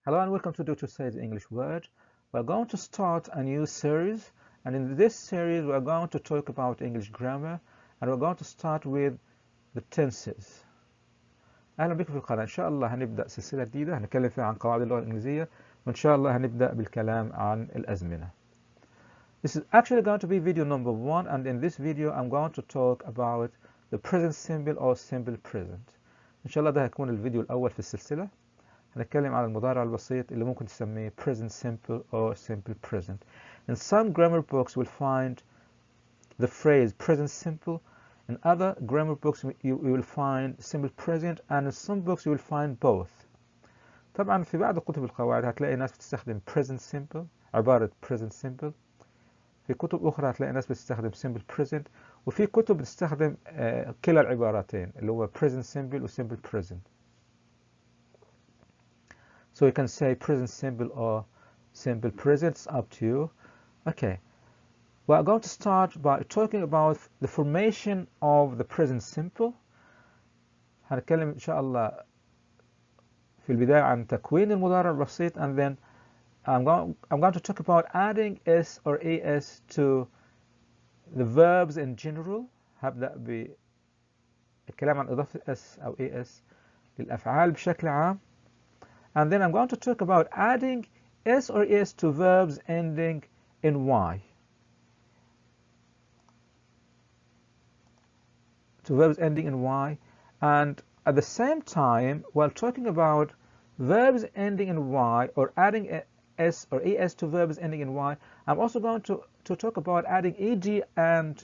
Hello and welcome to Do to Say the English Word. We're going to start a new series, and in this series we're going to talk about English grammar, and we're going to start with the tenses. أهلا بكم في القناة. إن شاء الله هنبدأ سلسلة جديدة هنتكلم فيها عن قواعد اللغة الإنجليزية، وإن شاء الله هنبدأ بالكلام عن الأزمنة. This is actually going to be video number 1, and in this video I'm going to talk about the present simple or simple present. إن شاء الله ده هيكون الفيديو الأول في السلسلة. هنتكلم عن المضارع البسيط اللي ممكن تسميه present simple or simple present. In some grammar books you'll find the phrase present simple. In other grammar books you will find simple present, and in some books you will find both. طبعا في بعض كتب القواعد هتلاقي ناس بتستخدم present simple، عبارة present simple. في كتب أخرى هتلاقي ناس بتستخدم simple present، وفي كتب بتستخدم كلا العبارتين اللي هو present simple و simple present. So you can say present simple or simple present, it's up to you. Okay, we're going to start by talking about the formation of the present simple. هنتكلم إن شاء الله في البداية عن تكوين المضارع البسيط, and then I'm going to talk about adding s or es to the verbs in general. هبدأ بالكلام عن إضافة s أو es للأفعال بشكل عام. And then I'm going to talk about adding s or es to verbs ending in y. To verbs ending in y. And at the same time, while talking about verbs ending in y or adding s or es to verbs ending in y, I'm also going to talk about adding ed and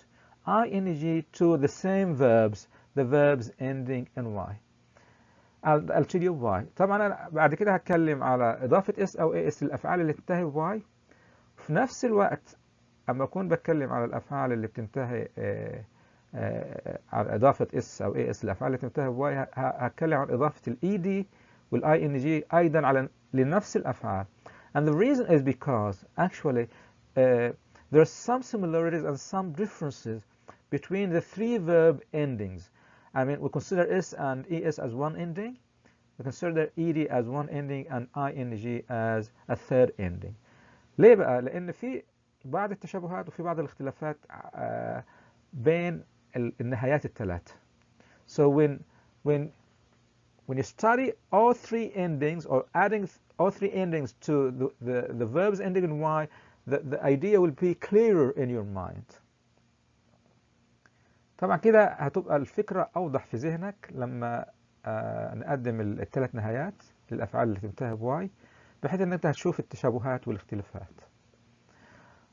ing to the same verbs, the verbs ending in y. I'll tell you why. طبعا أنا بعد كده هتكلم على إضافة s أو es للأفعال اللي تنتهي ب y. في نفس الوقت أما أكون بتكلم على الأفعال اللي بتنتهي على إضافة s أو es للأفعال اللي تنتهي ب y هتكلم عن إضافة ال ed وال ing أيضا على لنفس الأفعال. And the reason is because actually there are some similarities and some differences between the three verb endings. I mean, we consider s and es as one ending, we consider ed as one ending, and ing as a third ending. ليه بقى؟ لأن في بعض التشابهات وفي بعض الاختلافات بين النهايات الثلاث. So when you study all three endings or adding all three endings to the verbs ending in y, the idea will be clearer in your mind. طبعا كده هتبقى الفكرة أوضح في ذهنك لما نقدم الثلاث نهايات للأفعال اللي تنتهي ب y، بحيث إن أنت هتشوف التشابهات والاختلافات.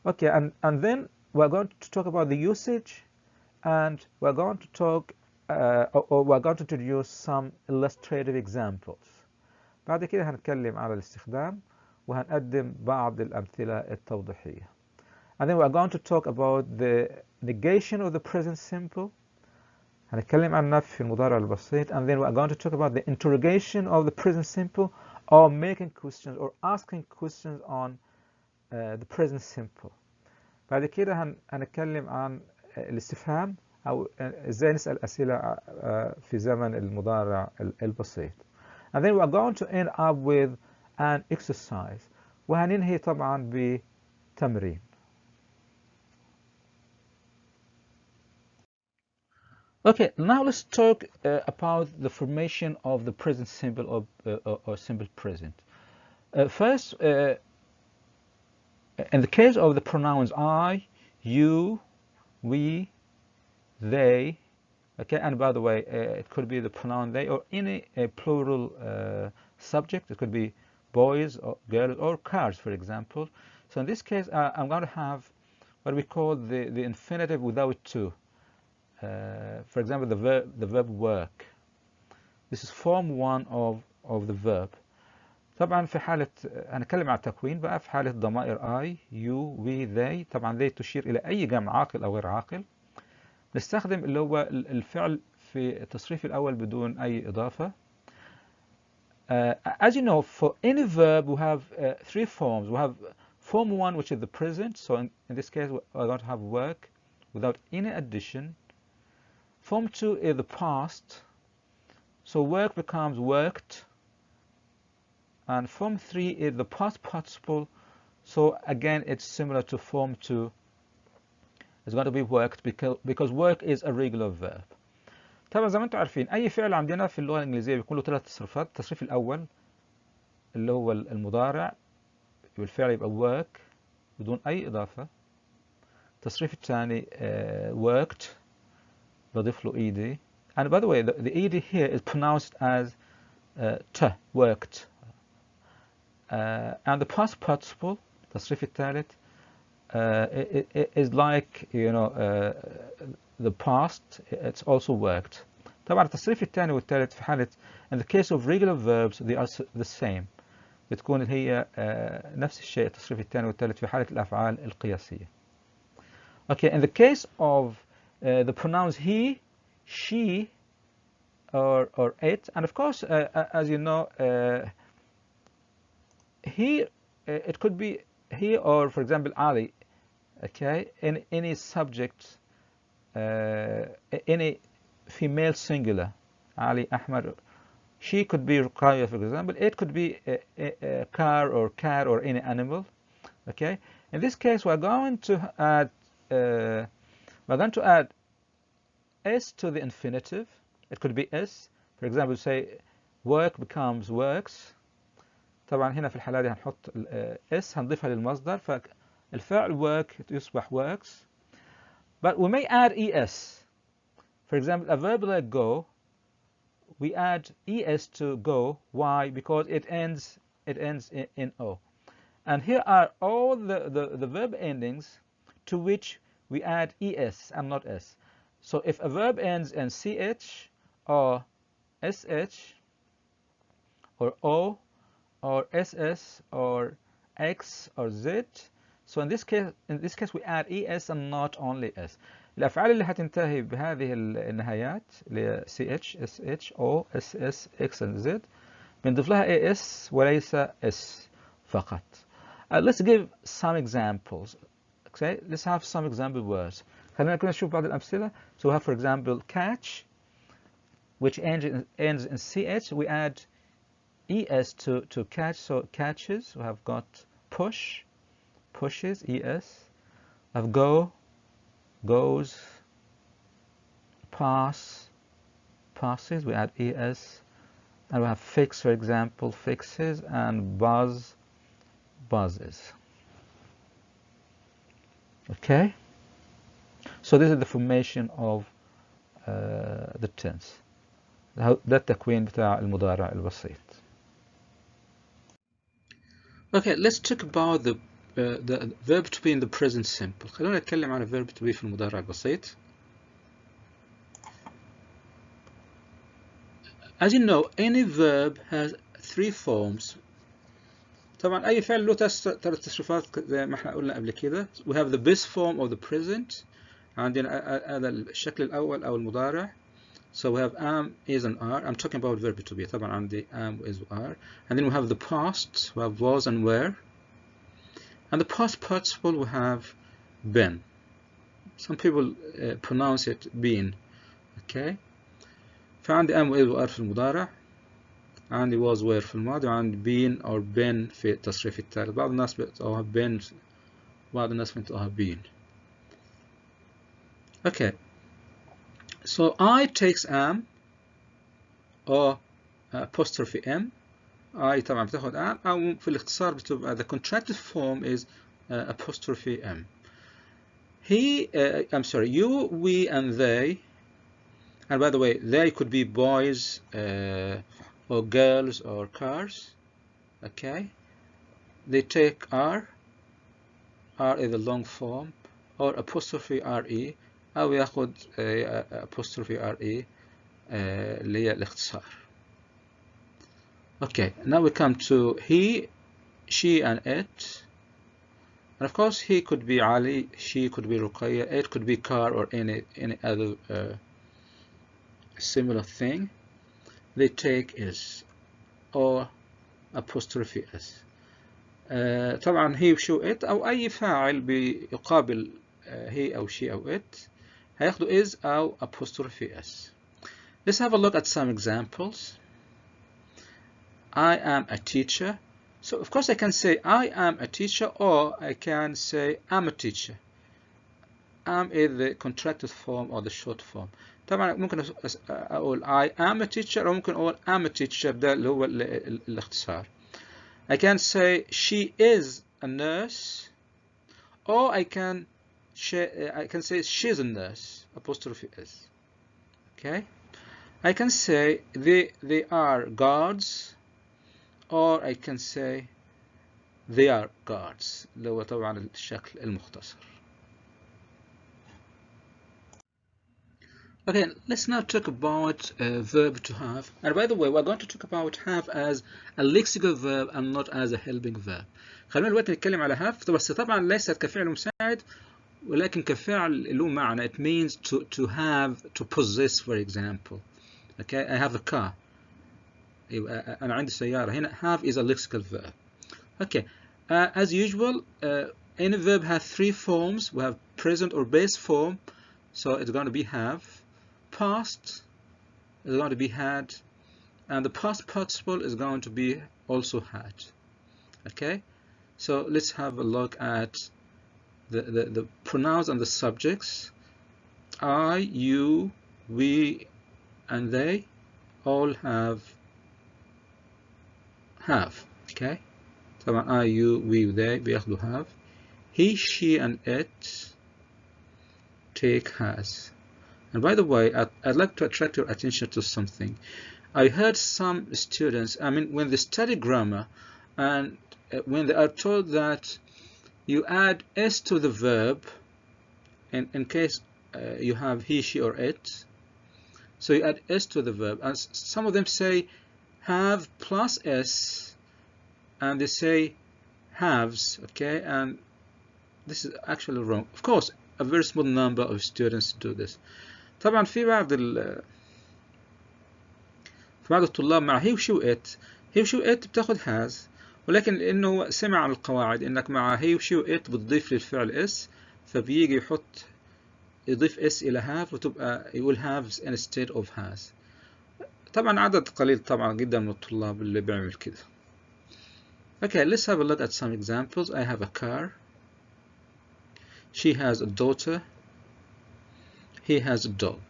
Okay, and then we're going to talk about the usage, and we're going to talk or we're going to introduce some illustrative examples. بعد كده هنتكلم على الاستخدام وهنقدم بعض الأمثلة التوضيحية. And then we're going to talk about the negation of the present simple. هنتكلم عن نفي المضارع البسيط. And then we're going to talk about the interrogation of the present simple, or making questions or asking questions on the present simple. بعد كده هنتكلم عن الاستفهام أو إزاي نسأل أسئلة في زمن المضارع البسيط. And then we're going to end up with an exercise. وهننهي طبعا بتمرين. Okay, now let's talk about the formation of the present simple or simple present. First, in the case of the pronouns I, you, we, they, okay, and by the way, it could be the pronoun they or any plural subject. It could be boys or girls or cars, for example. So in this case, I'm going to have what we call the infinitive without to. For example, the verb work. This is form 1 of the verb. طبعا في حالة هنتكلم عن التكوين بقى في حالة ضمائر I, you, we, they. طبعا they تشير إلى أي جمع عاقل أو غير عاقل. نستخدم اللي هو الفعل في التصريف الأول بدون أي إضافة. As you know, for any verb we have three forms. We have form 1, which is the present. So in this case we're going to have work without any addition. Form 2 is the past. So work becomes worked. and form 3 is the past participle. So again, it's similar to form 2. It's going to be worked because work is a regular verb. طبعا زي ما انتم عارفين اي فعل عندنا في اللغة الانجليزية بيكون له 3 تصريفات. التصريف الاول اللي هو المضارع، والفعل يبقى work بدون اي اضافة. التصريف الثاني worked بضيف له ed. And by the way, the ed here is pronounced as t, worked. And the past participle, التصريف الثالث, is like, you know, the past, it's also worked. طبعا التصريف الثاني والثالث في حالة in the case of regular verbs they are the same. بتكون هي نفس الشيء التصريف الثاني والثالث في حالة الأفعال القياسية. Okay, in the case of the pronouns he, she, or it, and of course, as you know, he, it could be he or, for example, Ali. Okay, in any subject, any female singular, Ali, Ahmad. She could be Ruqayya, for example. It could be a car or cat or any animal. Okay. In this case, we're going to add s to the infinitive. It could be s. For example, say work becomes works. طبعا هنا في الحالة دي هنحط s هنضيفها للمصدر فالفعل work يصبح works. But we may add es. For example, a verb like go, we add es to go. Why? Because it ends in o. And here are all the verb endings to which we add es and not s. So if a verb ends in ch or sh or o or ss or x or z, so in this case we add es and not only s. الأفعال اللي هتنتهي بهذه النهايات اللي ch, sh, o, ss, x and z بنضيف لها as وليس s فقط. Let's give some examples. Okay, let's have some example words. خلينا كنا نشوف بعض الأمثلة. So we have, for example, catch, which ends in ch. We add es to catch, so catches. We have got push, pushes, es. We have go, goes. Pass, passes. We add es. And we have fix, for example, fixes, and buzz, buzzes. Okay? So this is the formation of the tense. ده التكوين بتاع المضارع البسيط. Okay, let's talk about the verb to be in the present simple. خلونا نتكلم عن verb to be في المضارع البسيط. As you know, any verb has 3 forms. طبعا أي فعل له 3 تصريفات زي ما احنا قلنا قبل كده. We have the best form of the present. عندنا هذا الشكل الأول أو المضارع. So we have am, is, and are. I'm talking about verb to be. طبعا عندي am, is, are. And then we have the past. We have was and were. And the past participle we have been. Some people pronounce it been. Okay. فعندي am, is, are في المضارع. عندي was, were في الماضي. وعندي been or been في التصريف الثالث. بعض الناس بتقولها been. بعض الناس بتقولها been. Okay. So I takes am or apostrophe m. I طبعا بتاخد am أو في الاختصار بتبقى the contracted form is apostrophe m. He, I'm sorry, you, we, and they. And by the way, they could be boys or girls or cars. Okay. They take are. Are is the long form or apostrophe re. أو ياخد apostrophe re اللي هي الاختصار. Okay, now we come to he, she, and it. And of course, he could be Ali, she could be Ruqayya, it could be car or any other similar thing. They take is or apostrophe s. طبعا he وشو it أو أي فاعل بيقابل he أو she أو it هياخدوا is أو apostrophe s. Let's have a look at some examples. I am a teacher. So of course I can say I am a teacher, or I can say I'm a teacher. am is the contracted form or the short form. طبعا ممكن أقول I am a teacher أو ممكن أقول I'm a teacher، ده اللي هو الاختصار. I can say she is a nurse, or I can say she's a nurse, apostrophe is. Okay. I can say they are guards, or I can say they are guards، اللي هو طبعا الشكل المختصر. Okay, let's now talk about verb to have. And by the way, we're going to talk about have as a lexical verb and not as a helping verb. خلونا دلوقتي نتكلم على have، بس طبعا ليست كفعل مساعد ولكن كفعل له معنى. It means to have, to possess, for example. Okay, I have a car. أنا عندي سيارة. هنا have is a lexical verb. Okay, as usual, any verb has three forms. We have present or base form, so it's going to be have. Past is going to be had, and the past participle is going to be also had. Okay, so let's have a look at the pronouns and the subjects. I, you, we, and they all have. Okay, طبعا I, you, we, they بياخدوا have. He, she, and it take has. And by the way, I'd like to attract your attention to something. I heard some students, when they study grammar, and when they are told that you add s to the verb, in case you have he, she, or it, so you add s to the verb, and some of them say have plus s, and they say haves, okay, and this is actually wrong. Of course, a very small number of students do this. طبعا في بعض الطلاب مع he وشي وit، he وشي وit بتاخد has، ولكن لانه سمع عن القواعد انك مع he وشي وit بتضيف للفعل s، فبيجي يضيف s الى have وتبقى يقول haves instead of has. طبعا عدد قليل طبعا جدا من الطلاب اللي بيعمل كده. Okay, let's have a look at some examples. I have a car. She has a daughter. He has a dog.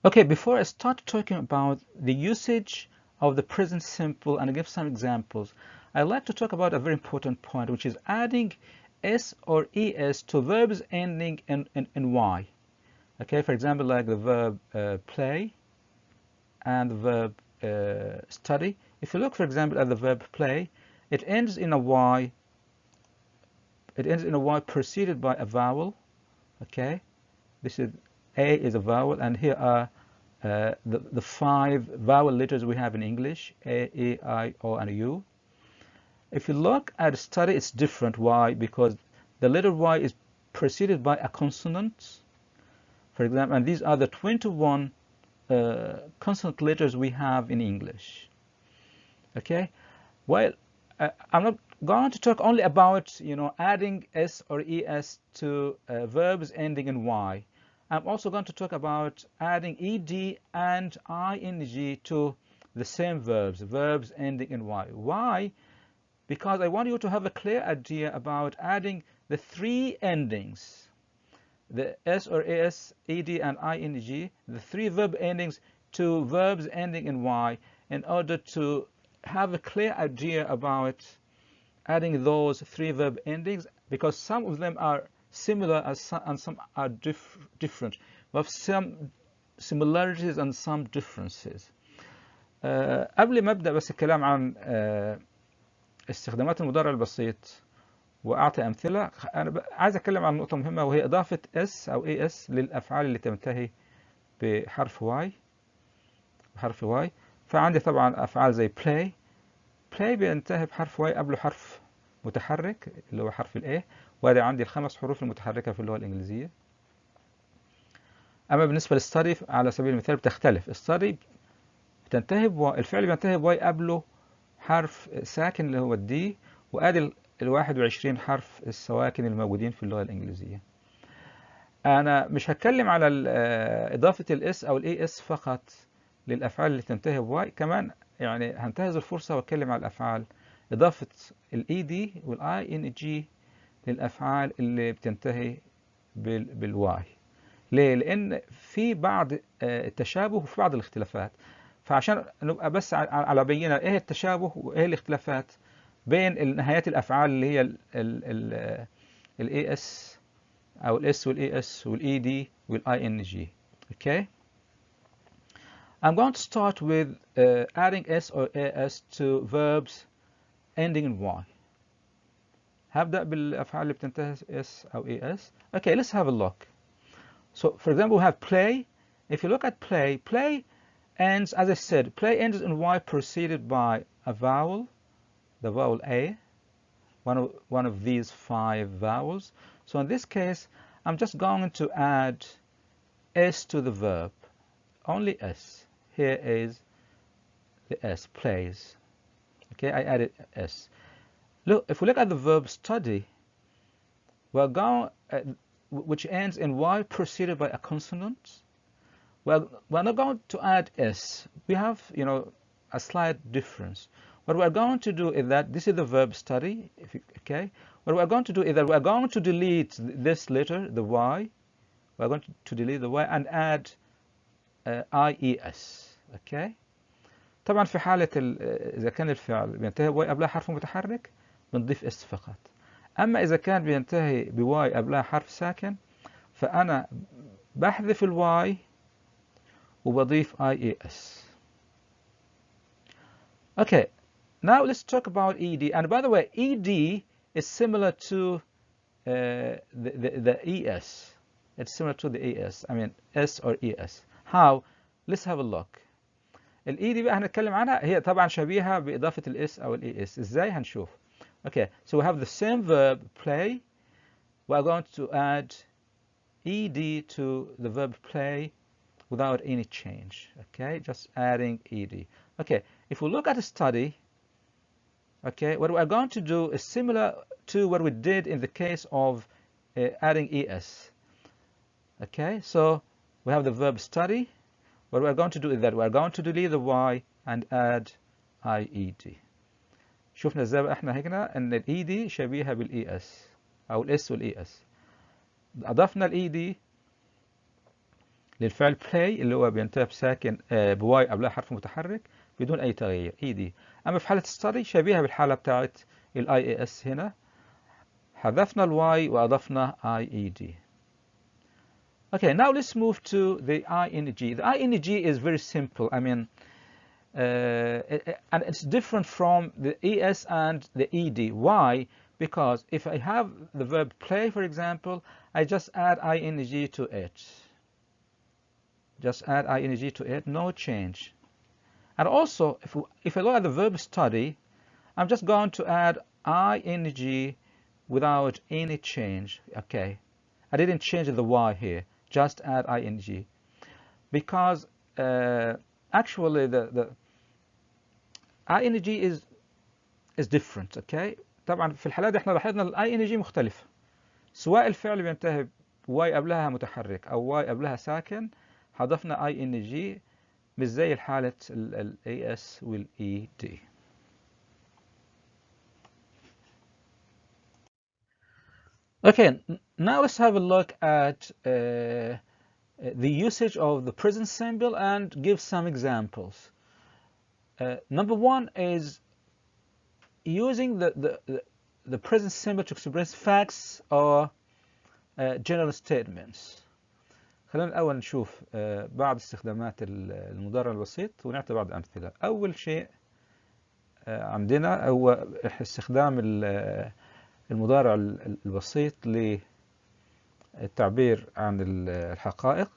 Okay, before I start talking about the usage of the present simple and give some examples, I'd like to talk about a very important point, which is adding s or es to verbs ending in y. Okay, for example, like the verb play and the verb study. If you look, for example, at the verb play, it ends in a y. It ends in a y preceded by a vowel. Okay, this is a is a vowel, and here are the 5 vowel letters we have in English: a, e, I, o, and u. If you look at study, it's different. Why? Because the letter y is preceded by a consonant. For example, and these are the 21 consonant letters we have in English. Okay, well, I'm not going to talk only about adding s or es to verbs ending in y. I'm also going to talk about adding ed and ing to the same verbs ending in y. Why? Because I want you to have a clear idea about adding the 3 endings, the s or es, ed, and ing, the 3 verb endings to verbs ending in y, in order to have a clear idea about adding those 3 verb endings, because some of them are similar and some are different. We have some similarities and some differences. قبل ما أبدأ بس الكلام عن استخدامات المضارع البسيط وأعطي أمثلة، أنا عايز أتكلم عن نقطة مهمة، وهي إضافة s أو es للأفعال اللي تنتهي بحرف y. فعندي طبعا أفعال زي play بينتهي بحرف y قبله حرف متحرك اللي هو حرف ال A، وهذا عندي ال5 حروف المتحركة في اللغة الإنجليزية. أما بالنسبة للstudy على سبيل المثال بتختلف. study بتنتهي الفعل بينتهي بواي قبله حرف ساكن اللي هو الدي، وادي ال21 حرف السواكن الموجودين في اللغة الإنجليزية. أنا مش هتكلم على إضافة الاس أو الاي اس فقط للأفعال اللي تنتهي بواي، كمان يعني هنتهز الفرصة وأتكلم على الأفعال إضافة الاي دي والاي ان جي للأفعال اللي بتنتهي بالواي. ليه؟ لأن في بعض التشابه وفي بعض الاختلافات، فعشان نبقى بس على بينة إيه التشابه وإيه الاختلافات بين نهايات الأفعال اللي هي الاي اس أو الاس والاي اس والاي دي والاي ان جي. Okay. I'm going to start with adding s or as to verbs ending in y. هبدأ بالأفعال اللي بتنتهي s أو as. Okay, let's have a look. So, for example, we have play. If you look at play, play ends, as I said, play ends in y preceded by a vowel, the vowel a, one of these 5 vowels. So in this case, I'm just going to add s to the verb, only s. Here is the s, plays. Okay, I added s. Look, if we look at the verb study, we're going, which ends in y preceded by a consonant. Well, we're not going to add s. We have, a slight difference. What we're going to do is that this is the verb study. Okay. What we're going to do is that we're going to delete this letter, the y. We're going to delete the y and add ies. Okay. طبعا في حالة إذا كان الفعل بينتهي بواي قبلها حرف متحرك بنضيف اس فقط. أما إذا كان بينتهي بواي قبلها حرف ساكن فأنا بحذف الواي وبضيف ies. Okay, now let's talk about ed. And by the way, ed is similar to the es. It's similar to the es. I mean s or es. How? Let's have a look. الاي دي بقى هنتكلم عنها، هي طبعا شبيهة بإضافة الاس أو الاي اس. إزاي؟ هنشوف. Okay, so we have the same verb play. We are going to add ed to the verb play without any change. Okay, just adding ed. Okay, if we look at a study, okay, what we are going to do is similar to what we did in the case of adding es. Okay, so we have the verb study. What we are going to do is that we are going to delete the y and add ied. شوفنا ازاي بقى احنا هنا ان الاي دي شبيهه بالاي اس او الاس والاي اس. اضفنا الاي دي للفعل play اللي هو بينتهي بساكن بواي قبلها حرف متحرك بدون اي تغيير اي دي. اما في حاله study شبيهه بالحاله بتاعت الاي اس. هنا حذفنا الواي واضفنا ied. Okay, now let's move to the ing. The ing is very simple. I mean, and it's different from the es and the ed. Why? Because if I have the verb play, for example, I just add ing to it. Just add ing to it, no change. And also, if I look at the verb study, I'm just going to add ing without any change. Okay, I didn't change the y here. Just add ing, because actually the ing is different. Okay, طبعا في الحالة دي احنا لاحظنا ال ing مختلفة، سواء الفعل بينتهي بواي قبلها متحرك او واي قبلها ساكن حذفنا ing، مش زي حالة ال as وال ed. Okay, now let's have a look at the usage of the present simple and give some examples. Number one is using the present simple to express facts or general statements. خلينا الأول نشوف بعض استخدامات المضارع البسيط ونعطي بعض أمثلة. أول شيء عندنا هو استخدام المضارع البسيط للتعبير عن الحقائق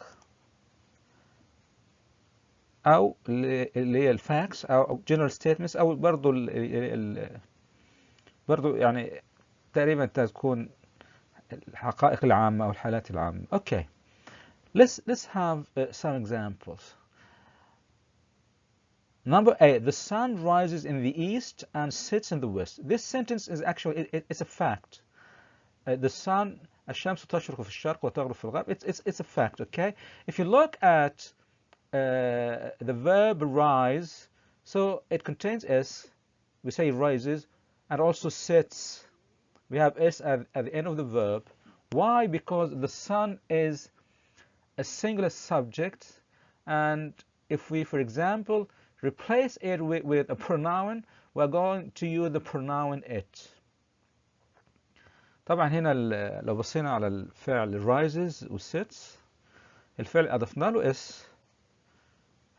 أو اللي هي الفاكس أو general statements، أو برضو يعني تقريبا تكون الحقائق العامة أو الحالات العامة. Okay, let's have some examples. Number 8, the sun rises in the east and sets in the west. This sentence is actually, it's a fact. The sun الشمس تشرق في الشرق وتغرب في الغرب. It's a fact, okay? If you look at the verb rise, so it contains s, we say rises, and also sits. We have s at the end of the verb. Why? Because the sun is a singular subject, and if we, for example, replace it with a pronoun, we're going to use the pronoun it. طبعا هنا لو بصينا على الفعل rises و sits، الفعل أضفنا له s.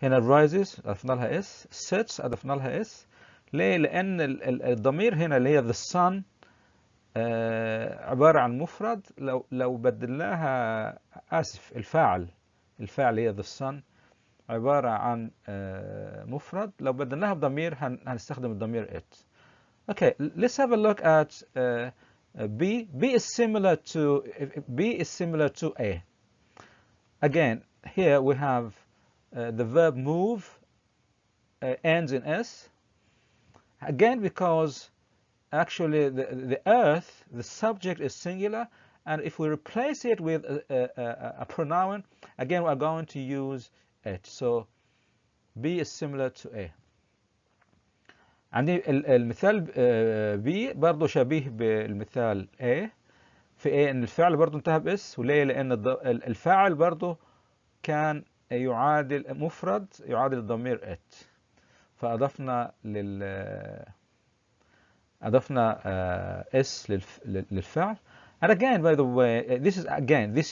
هنا rises أضفنا لها s، sits أضفنا لها s. ليه؟ لأن الضمير هنا اللي هي the sun عبارة عن مفرد. لو بدلناها، آسف، الفاعل هي the sun عبارة عن مفرد. لو بدلناها بضمير هنستخدم الضمير it. Okay, let's have a look at B. B is similar to A. Again, here we have the verb move ends in s. Again, because actually the earth, the subject is singular, and if we replace it with a pronoun, again we're going to use it. So B is similar to A. عندي المثال B برضه شبيه بالمثال A. في A ان الفعل برضه انتهى بس. وليه؟ لان الفاعل برضه كان يعادل مفرد، يعادل الضمير it. فاضفنا s للفعل. And again, by the way, this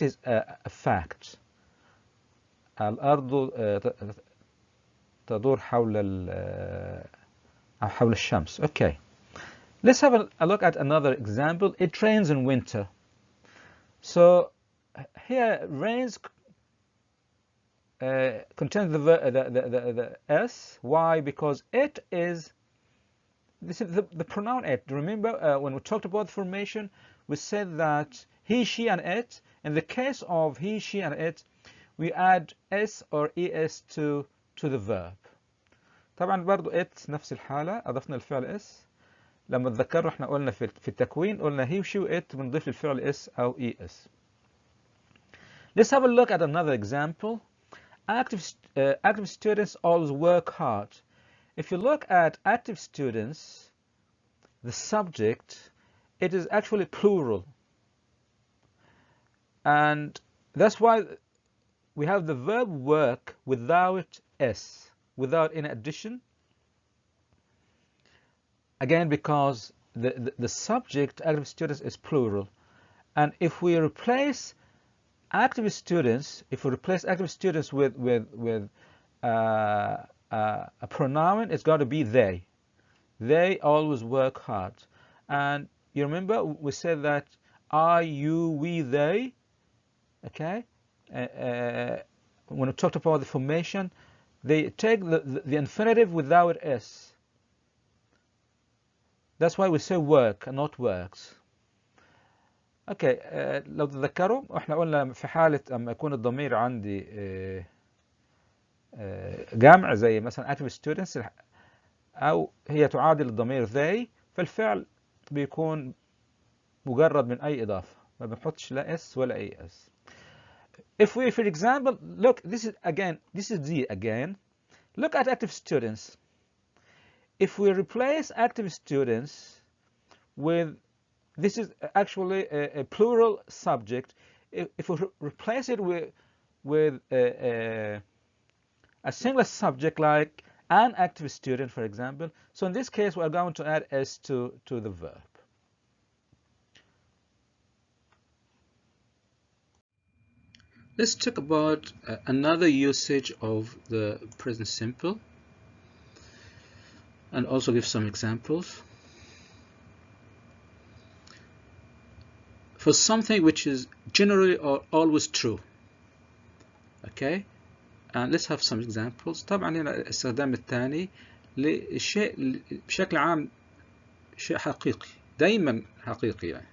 is a fact. الأرض تدور حول الشمس. Okay. Let's have a look at another example. It rains in winter. So here rains contains the s. Why? Because it is, this is the pronoun it. Remember when we talked about the formation, we said that he, she, and it. In the case of he, she, and it, we add s or es to the verb. طبعا برضو it نفس الحالة، أضفنا الفعل s. لما تذكروا احنا قلنا في التكوين قلنا he, she, it بنضيف للفعل s أو es. Let's have a look at another example. Active students always work hard. If you look at active students, the subject, it is actually plural. And that's why we have the verb work without s, without any addition. Again, because the subject, active students, is plural. And if we replace active students, with a pronoun, it's got to be they. They always work hard. And you remember we said that I, you, we, they. Okay. When we talked about the formation, they take the infinitive without s. That's why we say work and not works. اوكي. لو تتذكروا احنا قلنا في حالة اما يكون الضمير عندي جمع زي مثلا active students او هي تعادل الضمير they، فالفعل بيكون مجرد من اي اضافة، ما بنحطش لا s ولا اي s. If we, for example, look, this is D again. Look at active students. If we replace active students with, this is actually a plural subject. If we replace it with a singular subject like an active student, for example, so in this case we're going to add s to the verb. Let's talk about another usage of the present simple and also give some examples. For something which is generally or always true. Okay, and let's have some examples. طبعا هنا الاستخدام الثاني للشيء بشكل عام شيء حقيقي، دايما حقيقي يعني.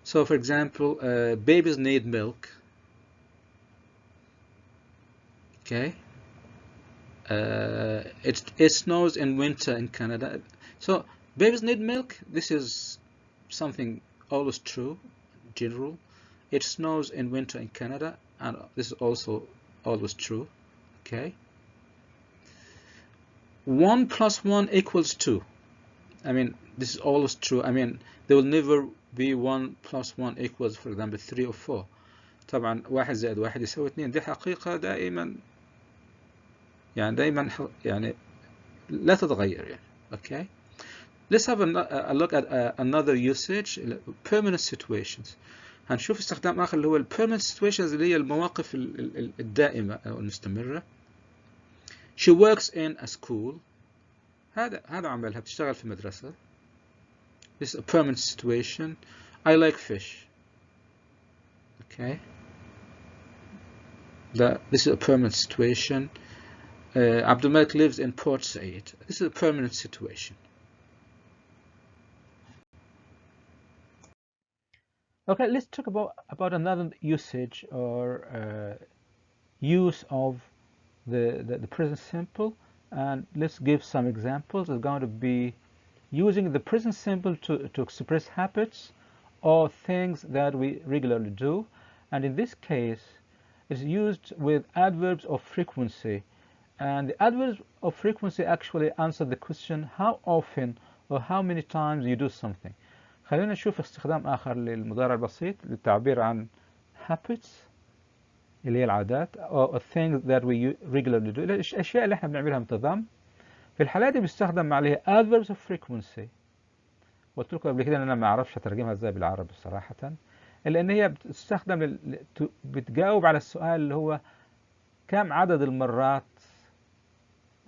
So for example, babies need milk. Okay. It snows in winter in Canada. So babies need milk. This is something always true, general. It snows in winter in Canada, and this is also always true. Okay. 1 plus 1 equals 2. I mean, this is always true. I mean, there will never be 1 plus 1 equals, for example, 3 or 4. طبعا 1 زائد 1 يساوي 2. دي حقيقة دائما يعني لا تتغير يعني. Okay. Let's have a look at another usage, permanent situations. هنشوف استخدام آخر اللي هو permanent situations اللي هي المواقف الدائمة أو المستمرة. She works in a school. هذا عملها، بتشتغل في مدرسة. This is a permanent situation. I like fish. Okay. This is a permanent situation. Abdul Malik lives in Port Said. This is a permanent situation. Okay, let's talk about another usage or use of the present simple, and let's give some examples. It's going to be using the present simple to express habits or things that we regularly do, and in this case it's used with adverbs of frequency, and the adverbs of frequency actually answer the question how often or how many times you do something. خلينا نشوف استخدام آخر للمضارع البسيط للتعبير عن habits اللي هي العادات or things that we regularly do، الأشياء اللي احنا بنعملها بانتظام. في الحالة دي بيستخدم عليها adverbs of frequency. قلت لكم قبل كده ان انا ما اعرفش اترجمها ازاي بالعربي صراحة، الا ان هي بتستخدم بتجاوب على السؤال اللي هو كم عدد المرات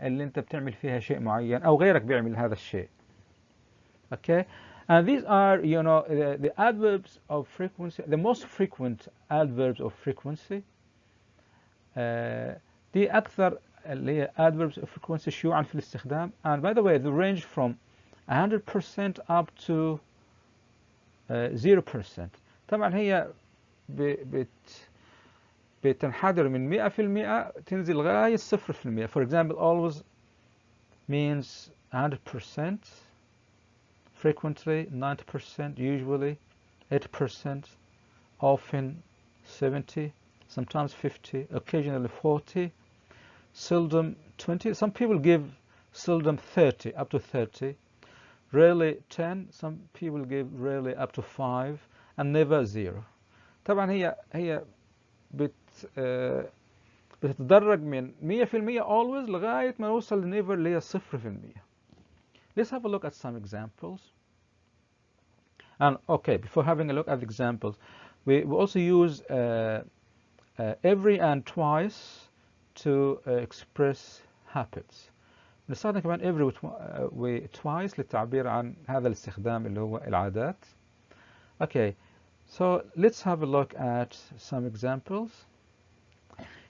اللي انت بتعمل فيها شيء معين او غيرك بيعمل هذا الشيء. Okay, and these are, you know, the adverbs of frequency, the most frequent adverbs of frequency. دي أكثر اللي هي adverbs of frequency شيوعا في الاستخدام. And by the way, they range from 100% up to 0%. طبعا هي بتنحدر من 100% تنزل لغاية 0%. For example, always means 100%. Frequently 90%, usually 80%, often 70%, sometimes 50%, occasionally 40%, seldom 20%. Some people give seldom 30%, up to 30%, rarely 10%, some people give rarely up to 5%, and never 0%. طبعا هي بتتدرج من 100% always لغاية ما نوصل never اللي هي 0%. Let's have a look at some examples. And okay, before having a look at the examples, we also use every and twice to express habits. نستخدم كمان every و twice للتعبير عن هذا الاستخدام اللي هو العادات. Okay, so let's have a look at some examples.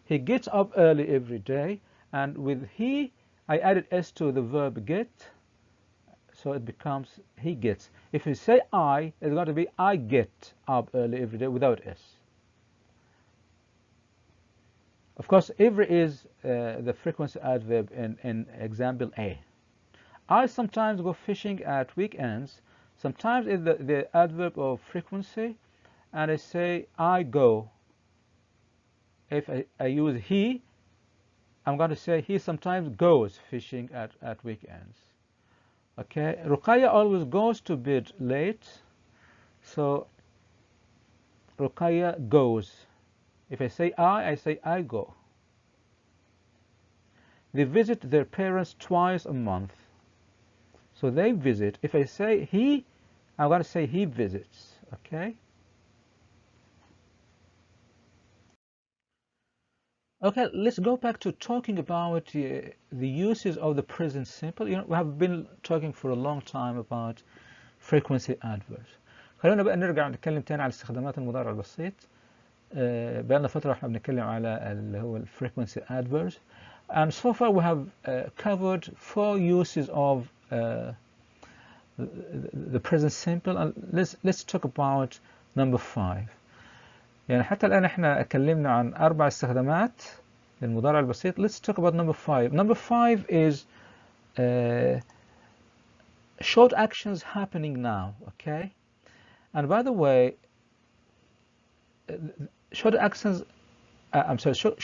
He gets up early every day, and with he, I added s to the verb get. So it becomes he gets. If you say I, it's going to be I get up early every day without s. Of course, every is the frequency adverb in example A. I sometimes go fishing at weekends. Sometimes it's the adverb of frequency, and I say I go. If I use he, I'm going to say he sometimes goes fishing at weekends. Okay, Ruqayya always goes to bed late, so Ruqayya goes. If I say I say I go. They visit their parents twice a month, so they visit. If I say he, I'm going to say he visits. Okay. Okay, let's go back to talking about the uses of the present simple. You know, we have been talking for a long time about frequency adverbs. خلونا بقى نرجع نتكلم تاني على استخدامات المضارع البسيط. بقالنا فترة احنا بنتكلم على اللي هو frequency adverbs. And so far we have covered 4 uses of the present simple. And let's talk about number 5. يعني حتى الآن احنا اتكلمنا عن 4 استخدامات للمضارع البسيط. Let's talk about number 5. Number 5 is short actions happening now. Okay, and by the way, short actions.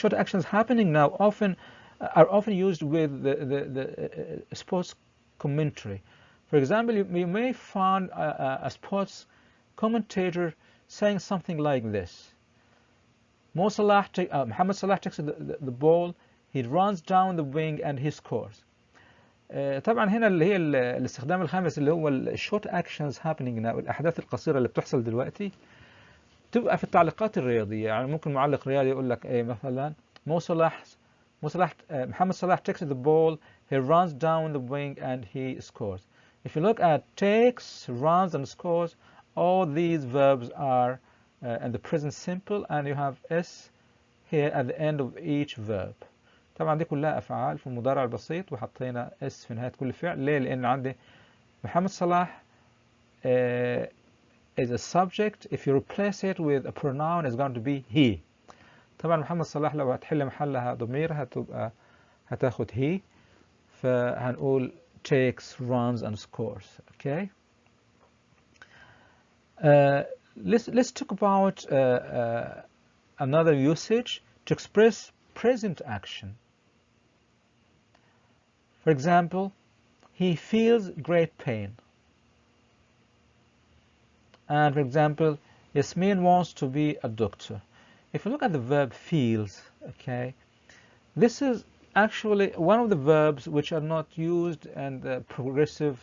Short actions happening now are often used with the sports commentary. For example, you may find a sports commentator saying something like this: Mohamed Salah takes the ball, he runs down the wing and he scores. طبعا هنا اللي هي الاستخدام الخامس اللي هو الشورت اكشنز هابينج ناو، الاحداث القصيره اللي بتحصل دلوقتي تبقى في التعليقات الرياضيه. يعني ممكن معلق رياضي يقول لك ايه مثلا محمد صلاح takes the ball, he runs down the wing and he scores. If you look at takes, runs and scores, all these verbs are in the present simple and you have s here at the end of each verb. طبعا دي كلها افعال في المضارع البسيط وحطينا اس في نهايه كل فعل. ليه؟ لان عندي محمد صلاح is a subject. If you replace it with a pronoun it's going to be he. طبعا محمد صلاح لو هتحل محلها ضمير هتاخد he، فهنقول takes, runs and scores. Okay. Let's talk about another usage to express present action. For example, he feels great pain. And for example, Yasmin wants to be a doctor. If you look at the verb feels, okay, this is actually one of the verbs which are not used in the progressive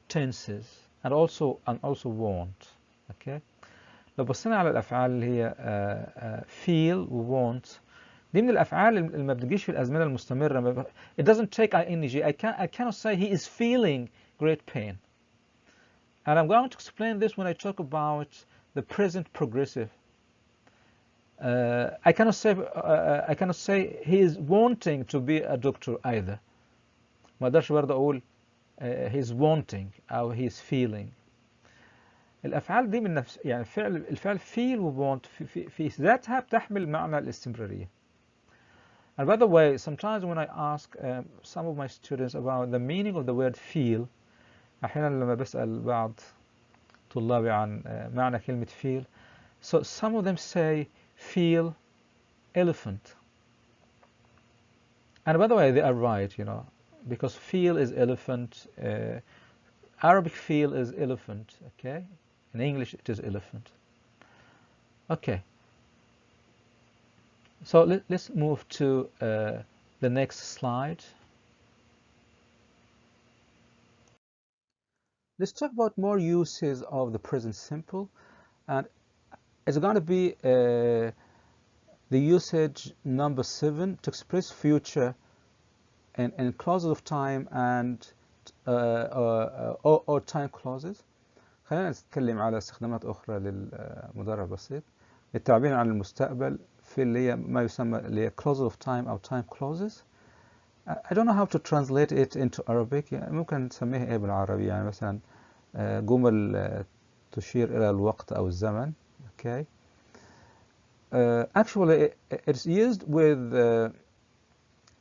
tenses and also want. Okay. لو بصينا على الأفعال اللي هي feel و want، دي من الأفعال اللي ما بتجيش في الأزمنة المستمرة. It doesn't take ing. I cannot say he is feeling great pain. And I'm going to explain this when I talk about the present progressive. I cannot say he is wanting to be a doctor either. ما اقدرش برضه أقول he is wanting أو he is feeling. الأفعال دي من نفس يعني الفعل feel و want في ذاتها بتحمل معنى الاستمرارية. And by the way, sometimes when I ask some of my students about the meaning of the word feel، أحيانا لما بسأل بعض طلابي عن معنى كلمة feel، so some of them say feel elephant. And by the way, they are right, you know, because feel is elephant. Arabic feel is elephant, okay? In English it is elephant. Okay. So let's move to the next slide. Let's talk about more uses of the present simple, and it's going to be the usage number 7 to express future in clauses of time and or time clauses. خلينا نتكلم على استخدامات أخرى للمضارع البسيط للتعبير عن المستقبل في اللي هي ما يسمى اللي هي clauses of time أو time clauses. I don't know how to translate it into Arabic. يعني ممكن نسميها إيه بالعربي؟ يعني مثلا جمل تشير إلى الوقت أو الزمن. Okay. Actually, it's used with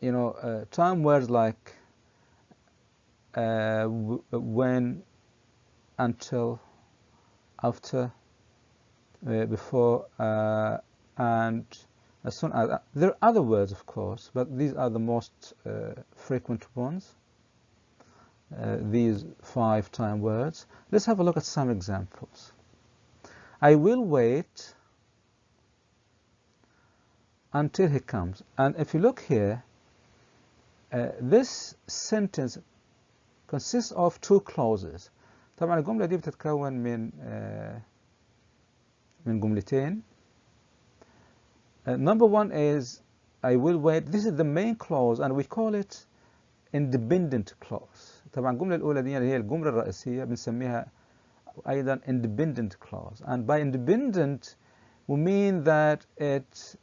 you know time words like when, until, after, before, and as soon as. There are other words, of course, but these are the most frequent ones. These 5 time words. Let's have a look at some examples. I will wait until he comes. And if you look here, this sentence consists of 2 clauses. طبعا الجملة دي بتتكون من جملتين. Number 1 is I will wait. This is the main clause and we call it independent clause. طبعا الجملة الأولى دي اللي هي الجملة الرئيسية بنسميها أيضا independent clause. And by independent we mean that it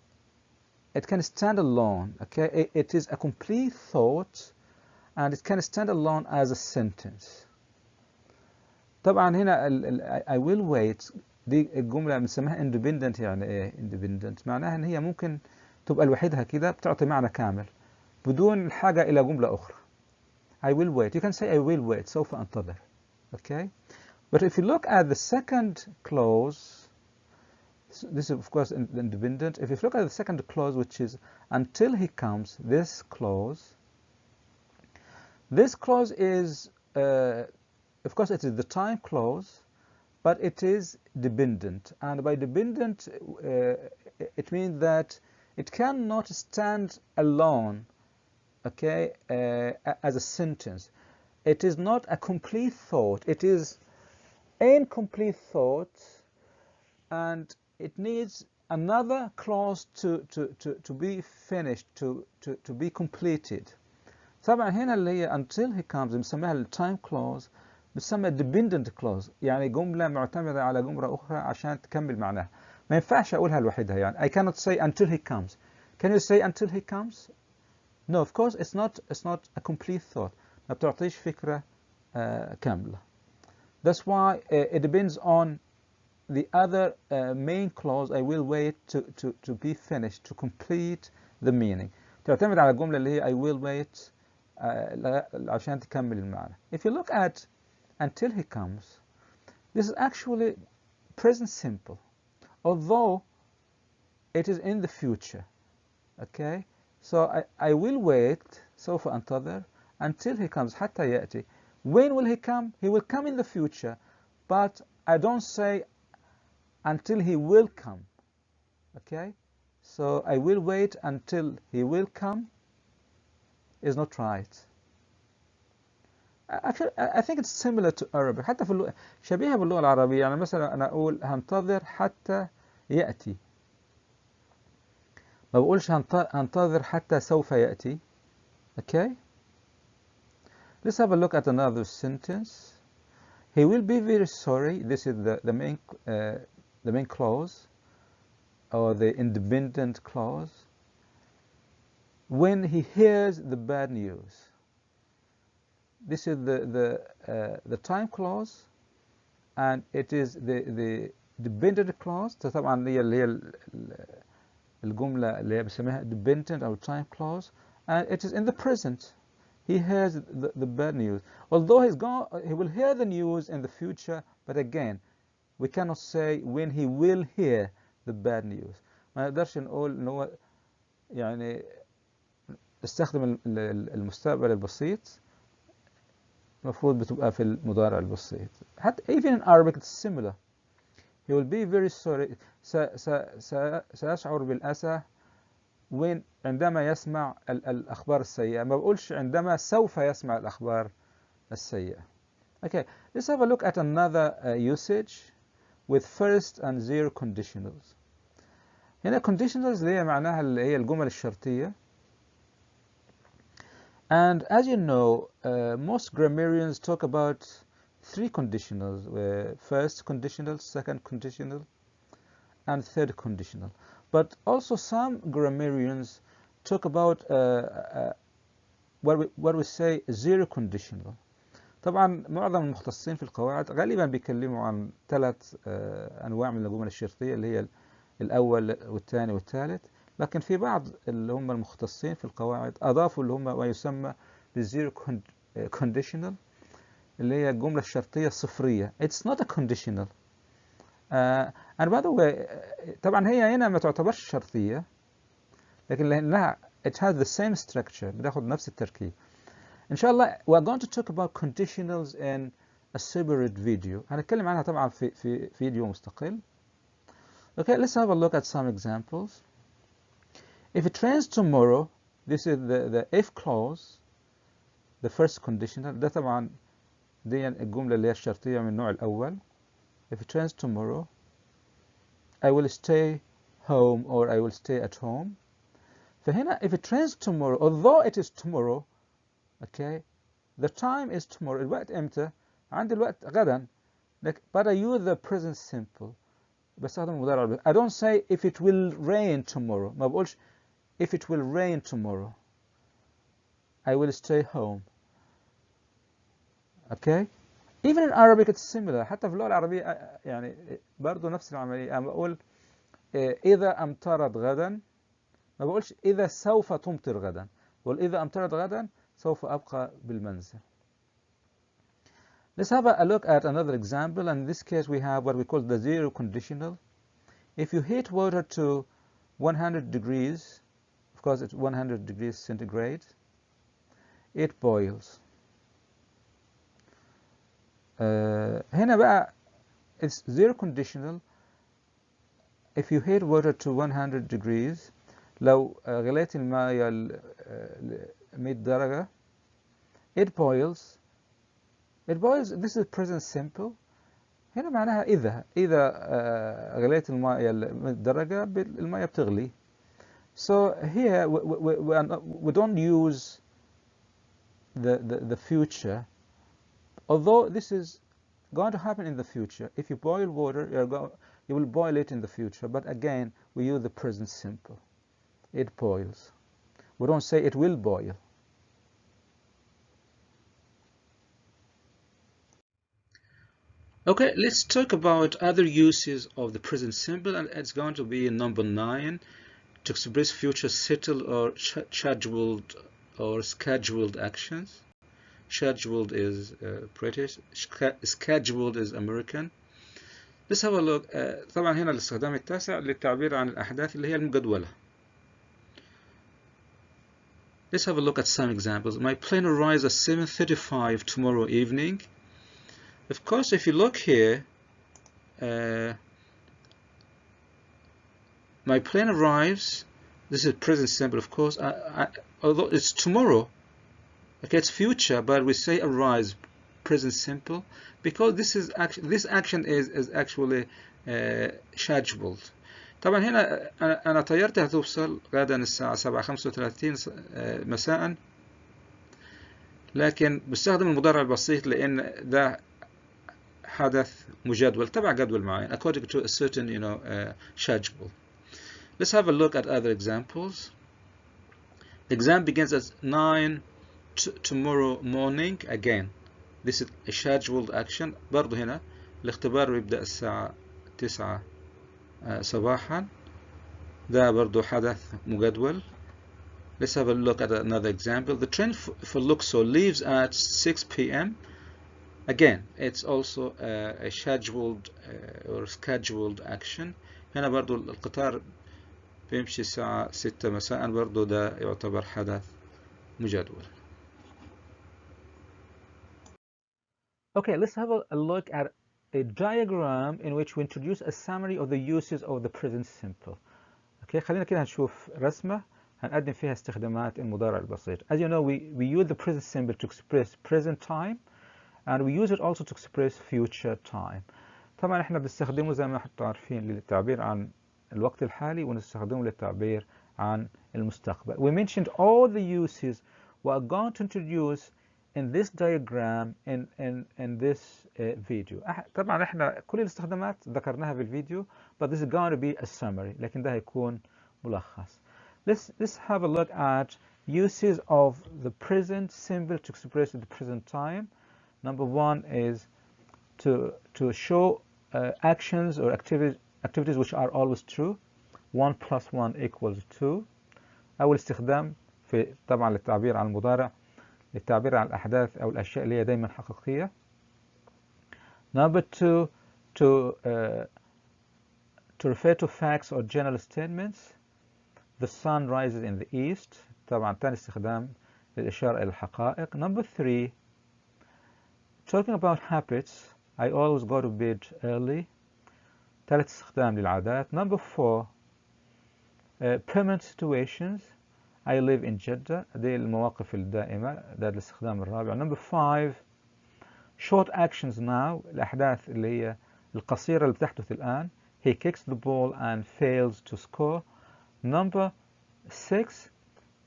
can stand alone. Okay, it is a complete thought and it can stand alone as a sentence. طبعا هنا I will wait دي الجملة بنسميها independent. يعني ايه independent؟ معناها ان هي ممكن تبقى لوحدها كده بتعطي معنى كامل بدون الحاجة إلى جملة أخرى. I will wait. You can say I will wait. سوف أنتظر. Okay. But if you look at the second clause, This is of course independent. If you look at the second clause, which is until he comes, this clause is, of course, it is the time clause, but it is dependent. And by dependent, it means that it cannot stand alone, okay, as a sentence. It is not a complete thought. It is incomplete thought, and it needs another clause to be finished, to be completed. طبعا هنا اللي هي until he comes بنسميها التايم كلوز، بنسميها dependent clause، يعني جملة معتمدة على جملة أخرى عشان تكمل معناها. ما ينفعش أقولها لوحدها يعني. I cannot say until he comes. Can you say until he comes? No, of course it's not a complete thought. ما بتعطيش فكرة كاملة. That's why it depends on the other main clause. I will wait to be finished, to complete the meaning. تعتمد على الجملة اللي هي I will wait عشان تكمل المعنى. If you look at until he comes, this is actually present simple, although it is in the future. Okay, so I will wait, سوف أنتظر, until he comes, حتى يأتي. When will he come? He will come in the future, but I don't say until he will come. Okay, so I will wait until he will come is not right. Actually, I think it's similar to Arabic. حتى في اللغة شبيهة باللغة العربية. يعني مثلا أنا أقول هنتظر حتى يأتي، ما بقولش هنتظر حتى سوف يأتي. Okay, let's have a look at another sentence. He will be very sorry. This is the main clause, or the independent clause, when he hears the bad news. This is the time clause, and it is the dependent clause. طبعا هي اللي هي الجملة اللي هي بنسميها dependent أو time clause, and it is in the present. He hears the bad news. Although he will hear the news in the future, but again, we cannot say when he will hear the bad news. ما نقدرش نقول إن هو يعني استخدم المستقبل البسيط، المفروض بتبقى في المضارع البسيط. حتى even in Arabic it's similar. He will be very sorry. سيشعر بالأسى عندما يسمع الأخبار السيئة. ما بقولش عندما سوف يسمع الأخبار السيئة. Okay, let's have a look at another usage with first and zero conditionals. هنا conditionals اللي هي معناها اللي هي الجمل الشرطية. And as you know, most grammarians talk about three conditionals: first conditional, second conditional, and third conditional. But also some grammarians talk about what we say zero conditional. طبعا معظم المختصين في القواعد غالبا بيتكلموا عن ثلاث أنواع من الجمل الشرطية اللي هي الأول والثاني والثالث، لكن في بعض اللي هم المختصين في القواعد أضافوا اللي هم ما يسمى بالزيرو conditional، اللي هي الجملة الشرطية الصفرية. It's not a conditional. and by the way طبعا هي هنا ما تعتبرش شرطية، لكن لأنها it has the same structure، بتاخد نفس التركيب. إن شاء الله we're going to talk about conditionals in a separate video. هنتكلم عنها طبعا في فيديو مستقل. Okay, let's have a look at some examples. If it rains tomorrow, this is the if clause, the first conditional. ده طبعا دي الجملة اللي هي الشرطية من النوع الأول. If it rains tomorrow, I will stay home or I will stay at home. فهنا if it rains tomorrow, although it is tomorrow, okay, the time is tomorrow. الوقت إمتى؟ عندي الوقت غدا. But I use the present simple. بستخدم المضارع البسيط. I don't say if it will rain tomorrow. ما بقولش if it will rain tomorrow. I will stay home. Okay? Even in Arabic it's similar. حتى في اللغة العربية يعني برضو نفس العملية. أنا بقول إذا أمطرت غدا، ما بقولش إذا سوف تمطر غدا. بقول إذا أمطرت غدا سوف أبقى بالمنزل. Let's have a look at another example. In this case we have what we call the zero conditional. If you heat water to 100 degrees, of course it's 100 degrees centigrade, it boils. هنا بقى it's zero conditional. If you heat water to 100 degrees, لو غليت الماء ل 100 درجة, it boils. It boils. This is present simple. هنا معناها إذا غليت الماء ل 100 درجة الماء بتغلي. So here we don't use the future, although this is going to happen in the future. If you boil water, you will boil it in the future. But again, we use the present simple. It boils. We don't say it will boil. Okay, let's talk about other uses of the present simple, and it's going to be number 9, to express future settled or scheduled or scheduled actions. Scheduled is British, scheduled is American. Let's have a look. طبعا هنا الاستخدام التاسع للتعبير عن الأحداث اللي هي المجدولة. Let's have a look at some examples. My plane arrives at 7:35 tomorrow evening. Of course, if you look here, my plane arrives. This is present simple, of course. Although it's tomorrow, okay, it's future, but we say arrives present simple because this action is actually scheduled. طبعا هنا أنا طيارتي هتوصل غدا الساعة 7:35 مساء، لكن بستخدم المضارع البسيط لأن ده حدث مجدول تبع جدول معين according to a certain schedule. Let's have a look at other examples. The exam begins at 9 tomorrow morning. Again, this is a scheduled action. برضو هنا الاختبار بيبدأ الساعة 9 صباحا. ده برضو حدث مجدول. Let's have a look at another example. The train for Luxor leaves at 6 p.m. Again, it's also a scheduled or scheduled action. هنا برضو القطار بيمشي الساعة 6 مساء. برضو ده يعتبر حدث مجدول. Okay, let's have a look at a diagram in which we introduce a summary of the uses of the present simple. Okay, خلينا كده هنشوف رسمة هنقدم فيها استخدامات المضارع البسيط. As you know, we use the present simple to express present time, and we use it also to express future time. طبعا احنا بنستخدمه زي ما انتم عارفين للتعبير عن الوقت الحالي ونستخدمه للتعبير عن المستقبل. We mentioned all the uses we are going to introduce in this diagram in this video. طبعا احنا كل الاستخدامات ذكرناها في الفيديو, but this is going to be a summary. لكن ده هيكون ملخص. Let's have a look at uses of the present simple to express the present time. Number 1 is to show actions or activities which are always true. 1 + 1 = 2. أول استخدام في طبعا للتعبير عن المضارع للتعبير عن الأحداث أو الأشياء اللي هي دايما حقيقية. Number 2 to refer to facts or general statements. The sun rises in the east. طبعا ثاني استخدام للإشارة إلى الحقائق. Number 3 talking about habits. I always go to bed early. ثالث استخدام للعادات. Number 4 permanent situations. I live in Jeddah. دي المواقف الدائمة. ده الاستخدام الرابع. Number 5 short actions now. الأحداث اللي هي القصيرة اللي بتحدث الآن. He kicks the ball and fails to score. Number 6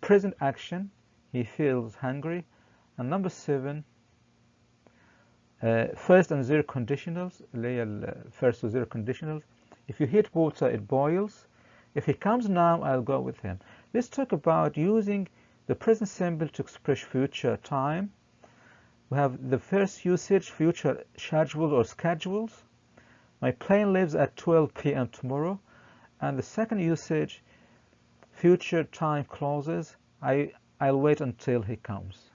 present action. He feels hungry. And number 7 first and zero conditionals. اللي هي first and zero conditionals. If you heat water, it boils. If he comes now, I'll go with him. Let's talk about using the present simple to express future time. We have the first usage, future scheduled or schedules. My plane leaves at 12 p.m. tomorrow. And the second usage, future time clauses. I'll wait until he comes.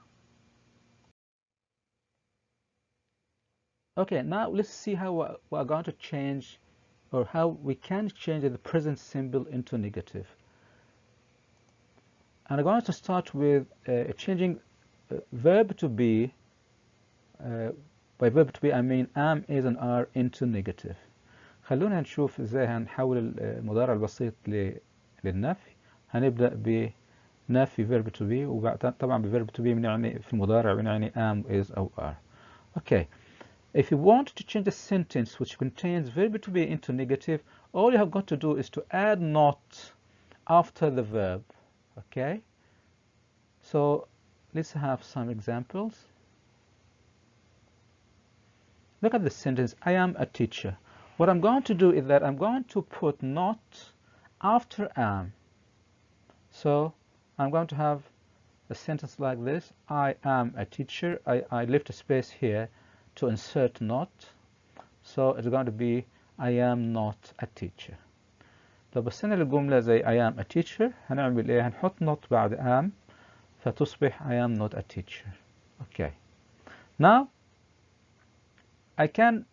Okay, now let's see how we're going to change or how we can change the present simple into negative. And I'm going to start with changing verb to be. By verb to be I mean am, is and are into negative. خلونا نشوف ازاي هنحول المضارع البسيط للنفي. هنبدأ بنفي verb to be، وطبعا ب verb to be بنعني في المضارع بنعني am, is أو are. Okay. If you want to change a sentence which contains verb to be into negative, all you have got to do is to add not after the verb. Okay? So let's have some examples. Look at the sentence, I am a teacher. What I'm going to do is that I'm going to put not after am. So I'm going to have a sentence like this, I am a teacher. I left a space here to insert not. So it's going to be I am not a teacher. لو بصينا للجملة زي I am a teacher هنعمل ايه؟ هنحط not بعد am فتصبح I am not a teacher. Okay. Now I can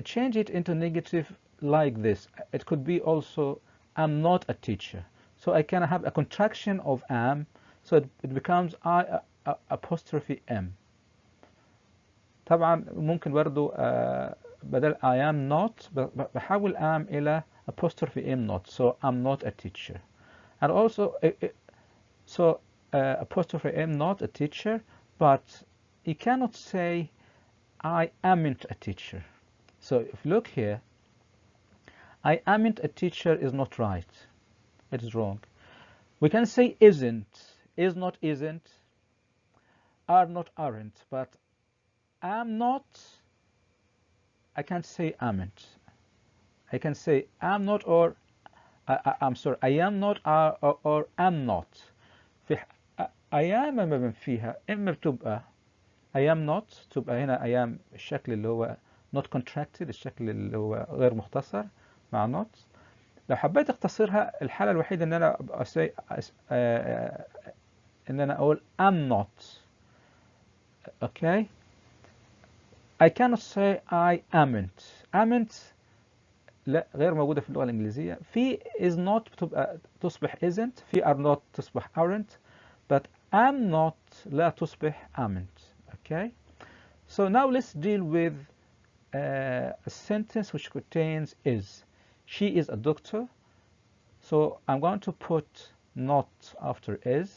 change it into negative like this. It could be also I'm not a teacher. So I can have a contraction of am, so it becomes I apostrophe M. طبعا ممكن برضو بدل I am not بحول am إلى apostrophe M not. So I'm not a teacher. And also apostrophe M not a teacher, but you cannot say I amn't a teacher. So if you look here, I amn't a teacher is not right. It is wrong. We can say isn't, is not isn't, are not aren't, but am not, I can't say amn't. I can say am not or I'm sorry, I am not or am not. في I am ما فيها إما بتبقى I am not تبقى هنا I am الشكل اللي هو not contracted، الشكل اللي هو غير مختصر مع not. لو حبيت اختصرها الحالة الوحيدة ان انا ان انا اقول am not. Okay. I cannot say I amn't. Amn't لا غير موجودة في اللغة الإنجليزية. في is not بتبقى تصبح isn't، في are not تصبح aren't، but am not لا تصبح amn't. Okay. So now let's deal with a sentence which contains is. She is a doctor. So I'm going to put not after is.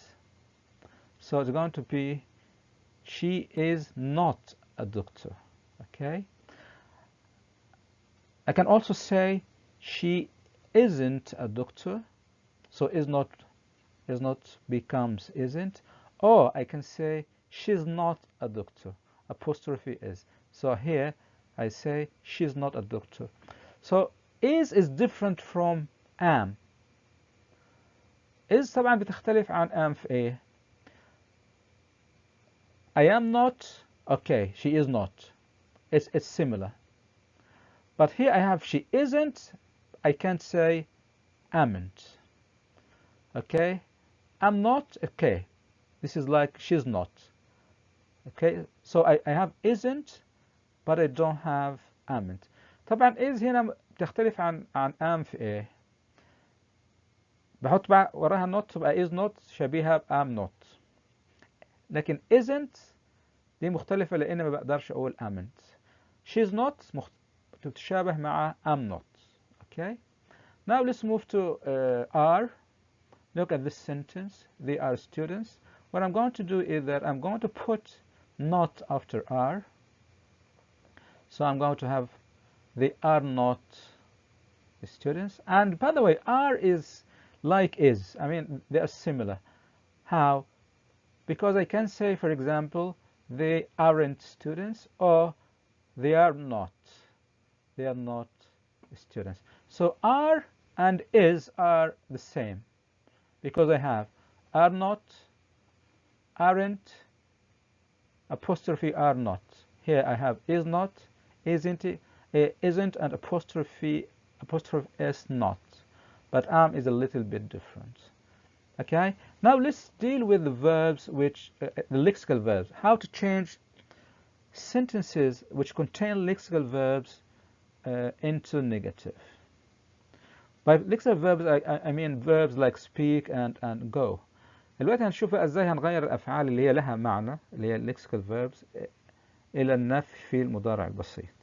So it's going to be she is not a doctor. Okay. I can also say she isn't a doctor. So is not becomes isn't. Or I can say she's not a doctor. Apostrophe is. So here I say she's not a doctor. So is different from am. is طبعا بتختلف عن am في ايه؟ I am not. Okay, she is not. It's similar. But here I have she isn't. I can't say amn't. Okay, I'm not. Okay, this is like she's not. Okay, so I have isn't, but I don't have amn't. طبعا is هنا بتختلف عن am في ايه؟ بحط بقى وراها not تبقى is not شبيهة ب am not. لكن isn't دي مختلفة لأن ما بقدرش أقول amn't. She's not بتتشابه مع am not. Okay. Now let's move to are. Look at this sentence. They are students. What I'm going to do is that I'm going to put not after are. So I'm going to have they are not students. And by the way, are is like is. I mean, they are similar. How? Because I can say, for example, they aren't students or they are not. They are not students. So are and is are the same because I have are not, aren't, apostrophe are not. Here I have is not, isn't, and apostrophe is not. But am is a little bit different. Okay. Now let's deal with the verbs which the lexical verbs. How to change sentences which contain lexical verbs into negative. By lexical verbs I mean verbs like speak and go. دلوقتي هنشوف بقى ازاي هنغير الافعال اللي هي لها معنى اللي هي lexical verbs الى النفي في المضارع البسيط.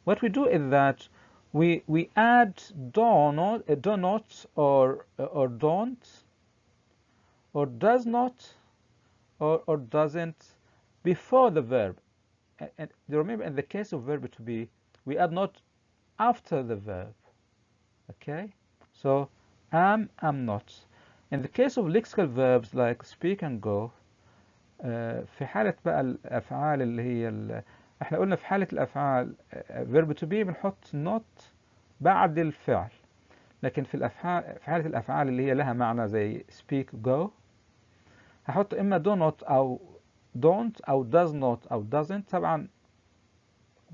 What we do is that we add do not or don't or does not or doesn't before the verb. And remember, in the case of verb to be, we add not after the verb. Okay, so am not. In the case of lexical verbs like speak and go, في حالة بقى الأفعال اللي هي احنا قلنا في حالة الأفعال verb to be بنحط not بعد الفعل، لكن في حالة الأفعال اللي هي لها معنى زي speak go هحط إما do not أو don't أو does not أو doesn't. طبعا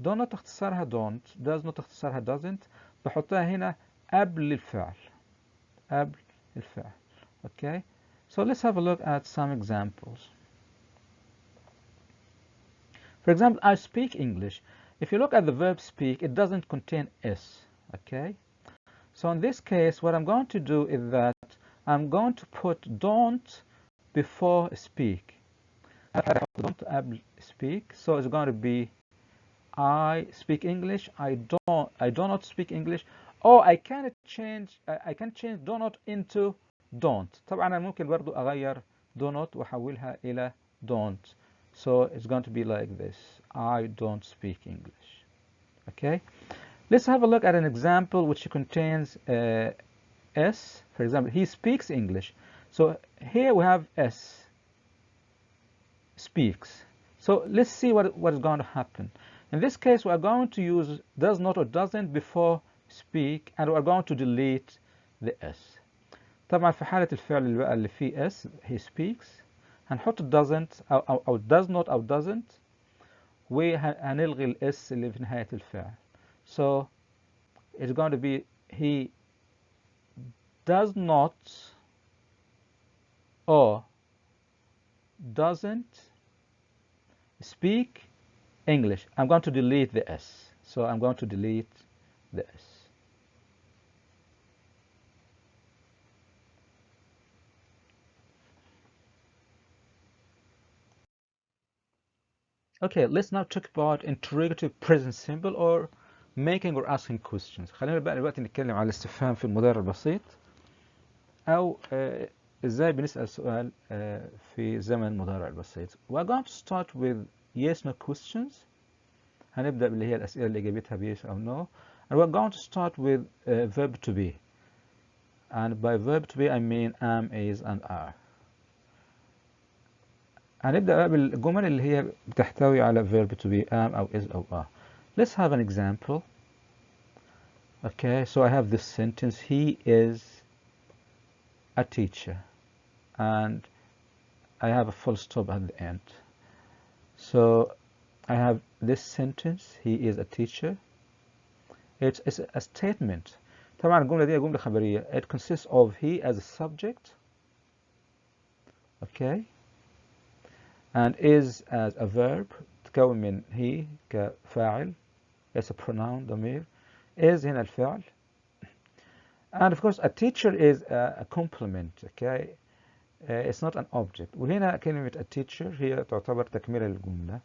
do not اختصارها don't، does not اختصارها doesn't، بحطها هنا قبل الفعل. Okay, so let's have a look at some examples. For example, I speak English. If you look at the verb speak, it doesn't contain s. Okay, so in this case what I'm going to do is that I'm going to put don't before speak. Don't قبل speak, so it's going to be I speak English, I do not speak English, or I can change do not into don't. طبعا أنا ممكن برضو أغير do not وأحولها إلى don't. So it's going to be like this: I don't speak English. Okay, let's have a look at an example which contains s. For example, he speaks English. So here we have s, speaks. So let's see what is going to happen. In this case, we are going to use does not or doesn't before speak, and we are going to delete the s. طبعا في حالة الفعل اللي بقى اللي فيه s, he speaks، هنحط doesn't أو does not أو doesn't، وهنلغي ال s اللي في نهاية الفعل. So it's going to be he does not or doesn't speak English. I'm going to delete the s. So I'm going to delete the s. Okay, let's now talk about interrogative present simple or making or asking questions. خلينا بقى دلوقتي نتكلم على الاستفهام في المضارع البسيط، أو إزاي بنسأل سؤال في زمن المضارع البسيط. We're going to start with yes no questions. هنبدأ باللي هي الأسئلة اللي إجابتها yes أو no. And we're going to start with verb to be. And by verb to be I mean am, is and are. هنبدأ بقى بالجمل اللي هي بتحتوي على verb to be am أو is أو are. Let's have an example. Okay, so I have this sentence: he is a teacher, and I have a full stop at the end. So I have this sentence: he is a teacher. It's a statement. طبعا الجملة دي جملة خبرية. It consists of he as a subject, okay, and is as a verb. تكون من he كفاعل، as a pronoun ضمير، is هنا الفعل. And of course a teacher is a complement, okay, it's not an object. وهنا كلمة a teacher هي تعتبر تكملة للجملة،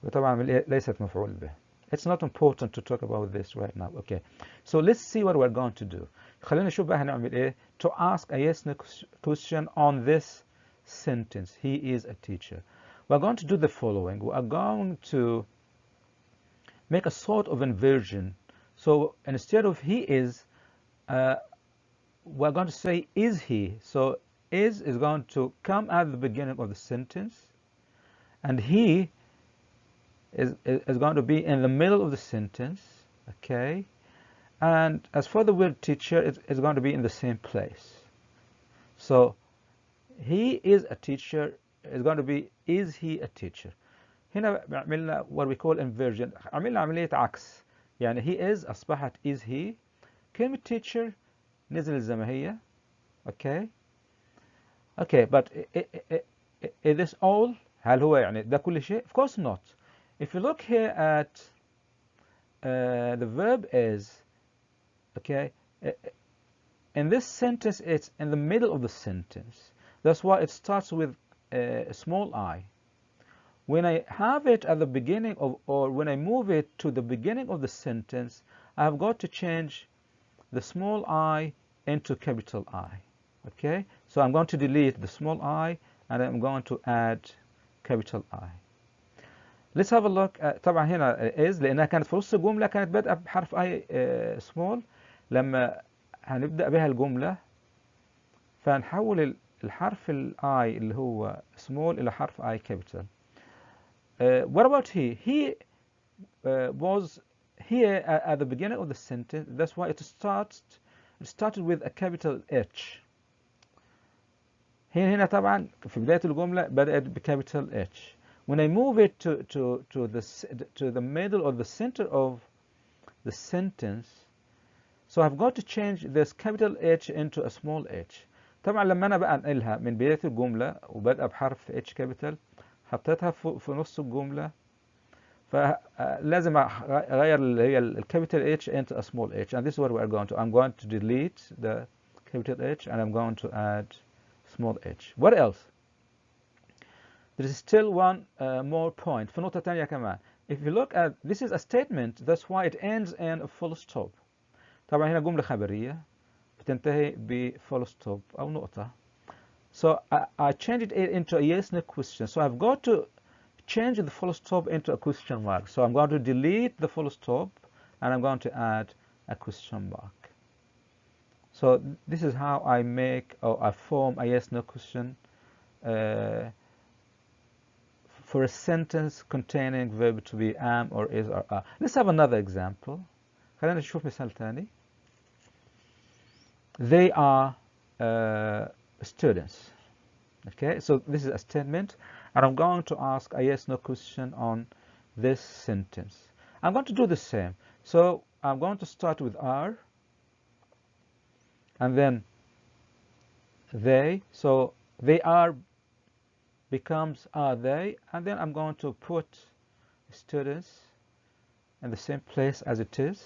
وطبعا ليست مفعول به. It's not important to talk about this right now. Okay, so let's see what we're going to do. خلينا نشوف بقى هنعمل ايه to ask a yes no question on this sentence: he is a teacher. We're going to do the following. We are going to make a sort of inversion. So instead of he is, we're going to say is he. So is going to come at the beginning of the sentence, and he is going to be in the middle of the sentence, okay? And as for the word teacher, it's going to be in the same place. So he is a teacher is going to be is he a teacher. هنا عملنا what we call inversion. عملنا عملية عكس، يعني he is أصبحت is he. كلمة teacher نزل زي ما هي. Okay, but is this all؟ هل هو يعني ده كل شيء؟ Of course not. If you look here at the verb is, okay, in this sentence it's in the middle of the sentence. That's why it starts with a small I. When I have it at the beginning of, or when I move it to the beginning of the sentence, I've got to change the small I into capital I. Okay, so I'm going to delete the small I and I'm going to add capital I. Let's have a look at, طبعا هنا is لأنها كانت في نص الجملة كانت بادئة بحرف I small. لما هنبدأ بها الجملة فنحول الحرف ال I اللي هو small إلى حرف I capital. What about he? He was here at the beginning of the sentence. That's why it started with a capital H. هنا طبعا في بداية الجملة بدأت بcapital H. When I move it to the middle or the center of the sentence, so I've got to change this capital H into a small h. طبعا لما أنا بقى أنقلها من بداية الجملة وبدأ بحرف H capital حطيتها في نص الجملة فلازم أغير اللي هي الكابيتال H into a small h, and this is what we are going to. I'm going to delete the capital H and I'm going to add small h. What else? There is still one more point. في نقطة تانية كمان. If you look at, this is a statement, that's why it ends in a full stop. طبعا هنا جملة خبرية بتنتهي ب full stop أو نقطة. So I changed it into a yes no question. So I've got to change the full stop into a question mark. So I'm going to delete the full stop and I'm going to add a question mark. So this is how I make, or I form a yes no question for a sentence containing verb to be am or is or are. Let's have another example. خلينا نشوف مثال ثاني. They are students. Okay, so this is a statement and I'm going to ask a yes no question on this sentence. I'm going to do the same. So I'm going to start with are and then they. So they are becomes are they, and then I'm going to put students in the same place as it is,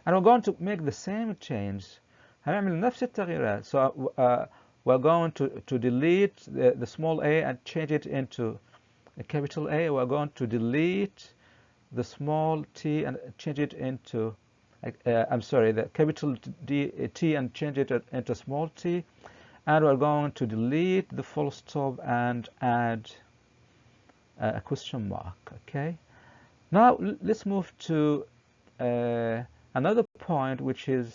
and we're going to make the same change. هنعمل نفس التغييرات. So we're going to delete the small a and change it into a capital A. We're going to delete the small t and change it into the capital T and change it into small t. And we're going to delete the full stop and add a question mark. Okay. Now let's move to another point, which is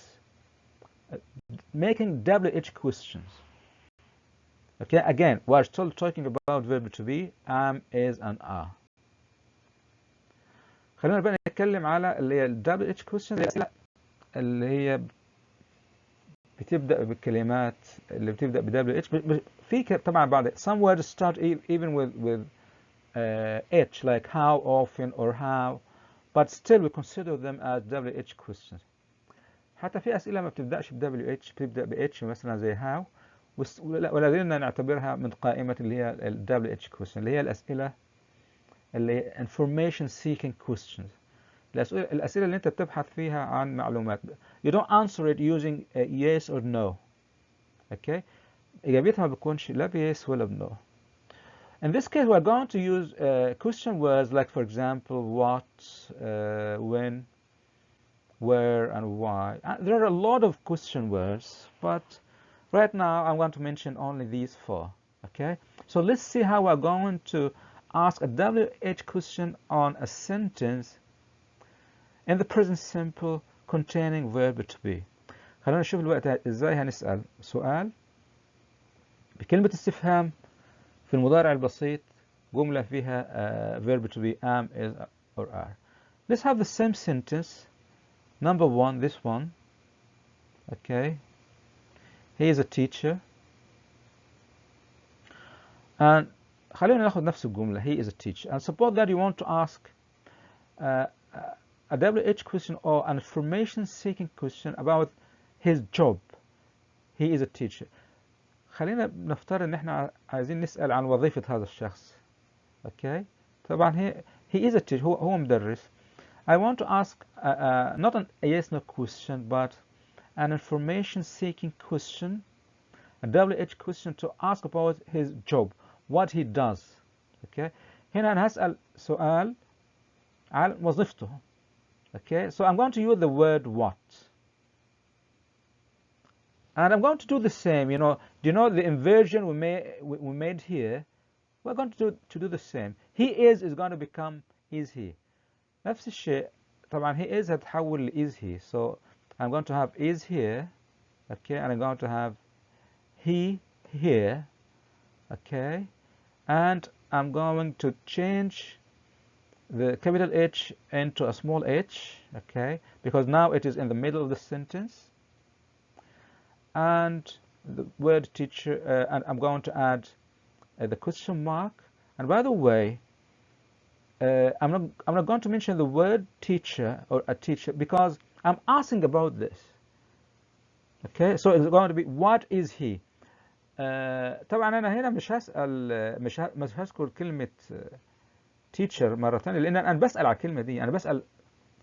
making WH questions. Okay. Again, we're still talking about verb to be, am, is, and are. خلينا بقى نتكلم على اللي هي ال WH questions، الأسئلة اللي هي بتبدأ بالكلمات اللي بتبدأ ب WH. في طبعا بعض some words start even with H, like how often or how, but still we consider them as WH questions. حتى في أسئلة ما بتبدأش ب WH، بتبدأ ب H مثلا زي how، ولازلنا نعتبرها من قائمة اللي هي ال WH question، اللي هي الأسئلة اللي هي information seeking questions. الأسئلة اللي أنت بتبحث فيها عن معلومات. You don't answer it using a yes or no. Okay. إجابتها ما بتكونش لا ب yes ولا ب no. In this case, we're going to use question words like, for example, what, when, where, and why. There are a lot of question words, but right now I'm going to mention only these four. Okay. So let's see how we're going to ask a WH question on a sentence in the present simple containing verb to be. خلونا نشوف الوقت ازاي هنسأل سؤال بكلمة استفهام في المضارع البسيط، جملة فيها verb to be am, is, or are. Let's have the same sentence. Number one, this one. Okay. He is a teacher. And خلينا ناخد نفس الجملة. He is a teacher. And suppose that you want to ask a WH question or an information seeking question about his job. He is a teacher. خلينا نفترض ان احنا عايزين نسأل عن وظيفة هذا الشخص. Okay. طبعا he is a teacher. هو مدرس. I want to ask not a yes no question but an information-seeking question, a WH question to ask about his job, what he does. Okay. هنا أنا هسأل سؤال عن وظيفته. Okay. So I'm going to use the word what. And I'm going to do the same. You know, do you know the inversion we made here? We're going to do the same. He is going to become is he. نفس الشيء. طبعا he is هتحول ل is he. So I'm going to have is here. Okay. And I'm going to have he here. Okay. And I'm going to change the capital H into a small h. Okay. Because now it is in the middle of the sentence. And the word teacher, and I'm going to add the question mark. And by the way, I'm not going to mention the word teacher or a teacher because I'm asking about this. Okay, so it's going to be what is he. طبعا أنا هنا مش هسأل مش هذكر كلمة teacher مرة ثانية لأن أنا بسأل على الكلمة دي. أنا بسأل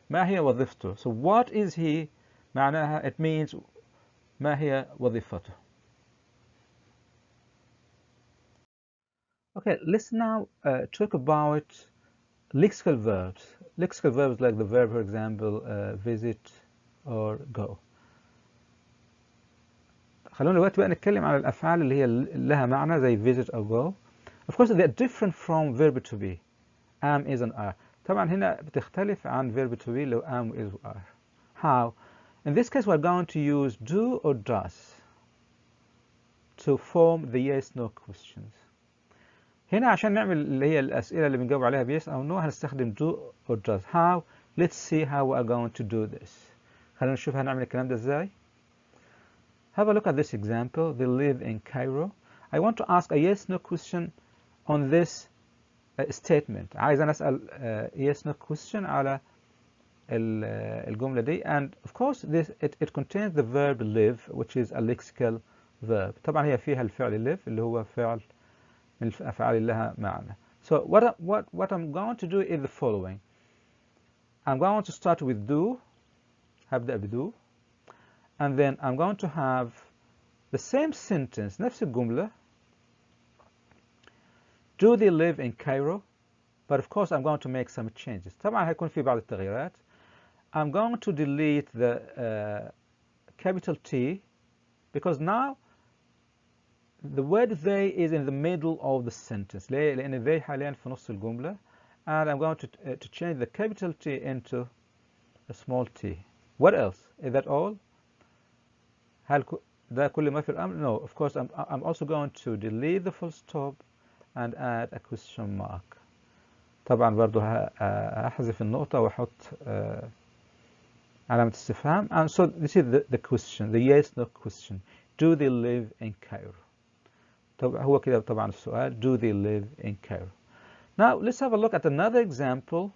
ما هي وظيفته. So what is he معناها it means ما هي وظيفته. Okay, let's now talk about lexical verbs. Lexical verbs like the verb, for example, visit or go. خلونا دلوقتي بقى نتكلم على الأفعال اللي هي لها معنى زي visit or go. Of course, they are different from verb to be. Am, is, and are. طبعا هنا بتختلف عن verb to be لو am, is, or are. How? In this case, we're going to use do or does to form the yes/no questions. هنا عشان نعمل اللي هي الأسئلة اللي بنجاوب عليها ب yes أو no هنستخدم do or does. How? Let's see how we are going to do this. خلينا نشوف هنعمل الكلام ده ازاي. Have a look at this example. They live in Cairo. I want to ask a yes/no question on this statement. عايز أنا أسأل yes/no question على الجملة دي. And of course this it contains the verb live which is a lexical verb. طبعا هي فيها الفعل live اللي هو فعل من الأفعال اللي لها معنى. So what I'm going to do is the following. I'm going to start with do. هبدأ بدو. And then I'm going to have the same sentence نفس الجملة. Do they live in Cairo? But of course I'm going to make some changes. طبعا هيكون في بعض التغييرات. I'm going to delete the capital T because now the word they is in the middle of the sentence. ليه؟ لأن they حاليا في نص الجملة. And I'm going to change the capital T into a small t. What else? Is that all? هل ده كل ما في الأمر? No, of course I'm also going to delete the full stop and add a question mark. طبعا برضو هحذف النقطة وأحط علامة استفهام. And so this is the question, the yes/no question. Do they live in Cairo? طبعا هو كده طبعا السؤال. Do they live in Cairo? Now let's have a look at another example.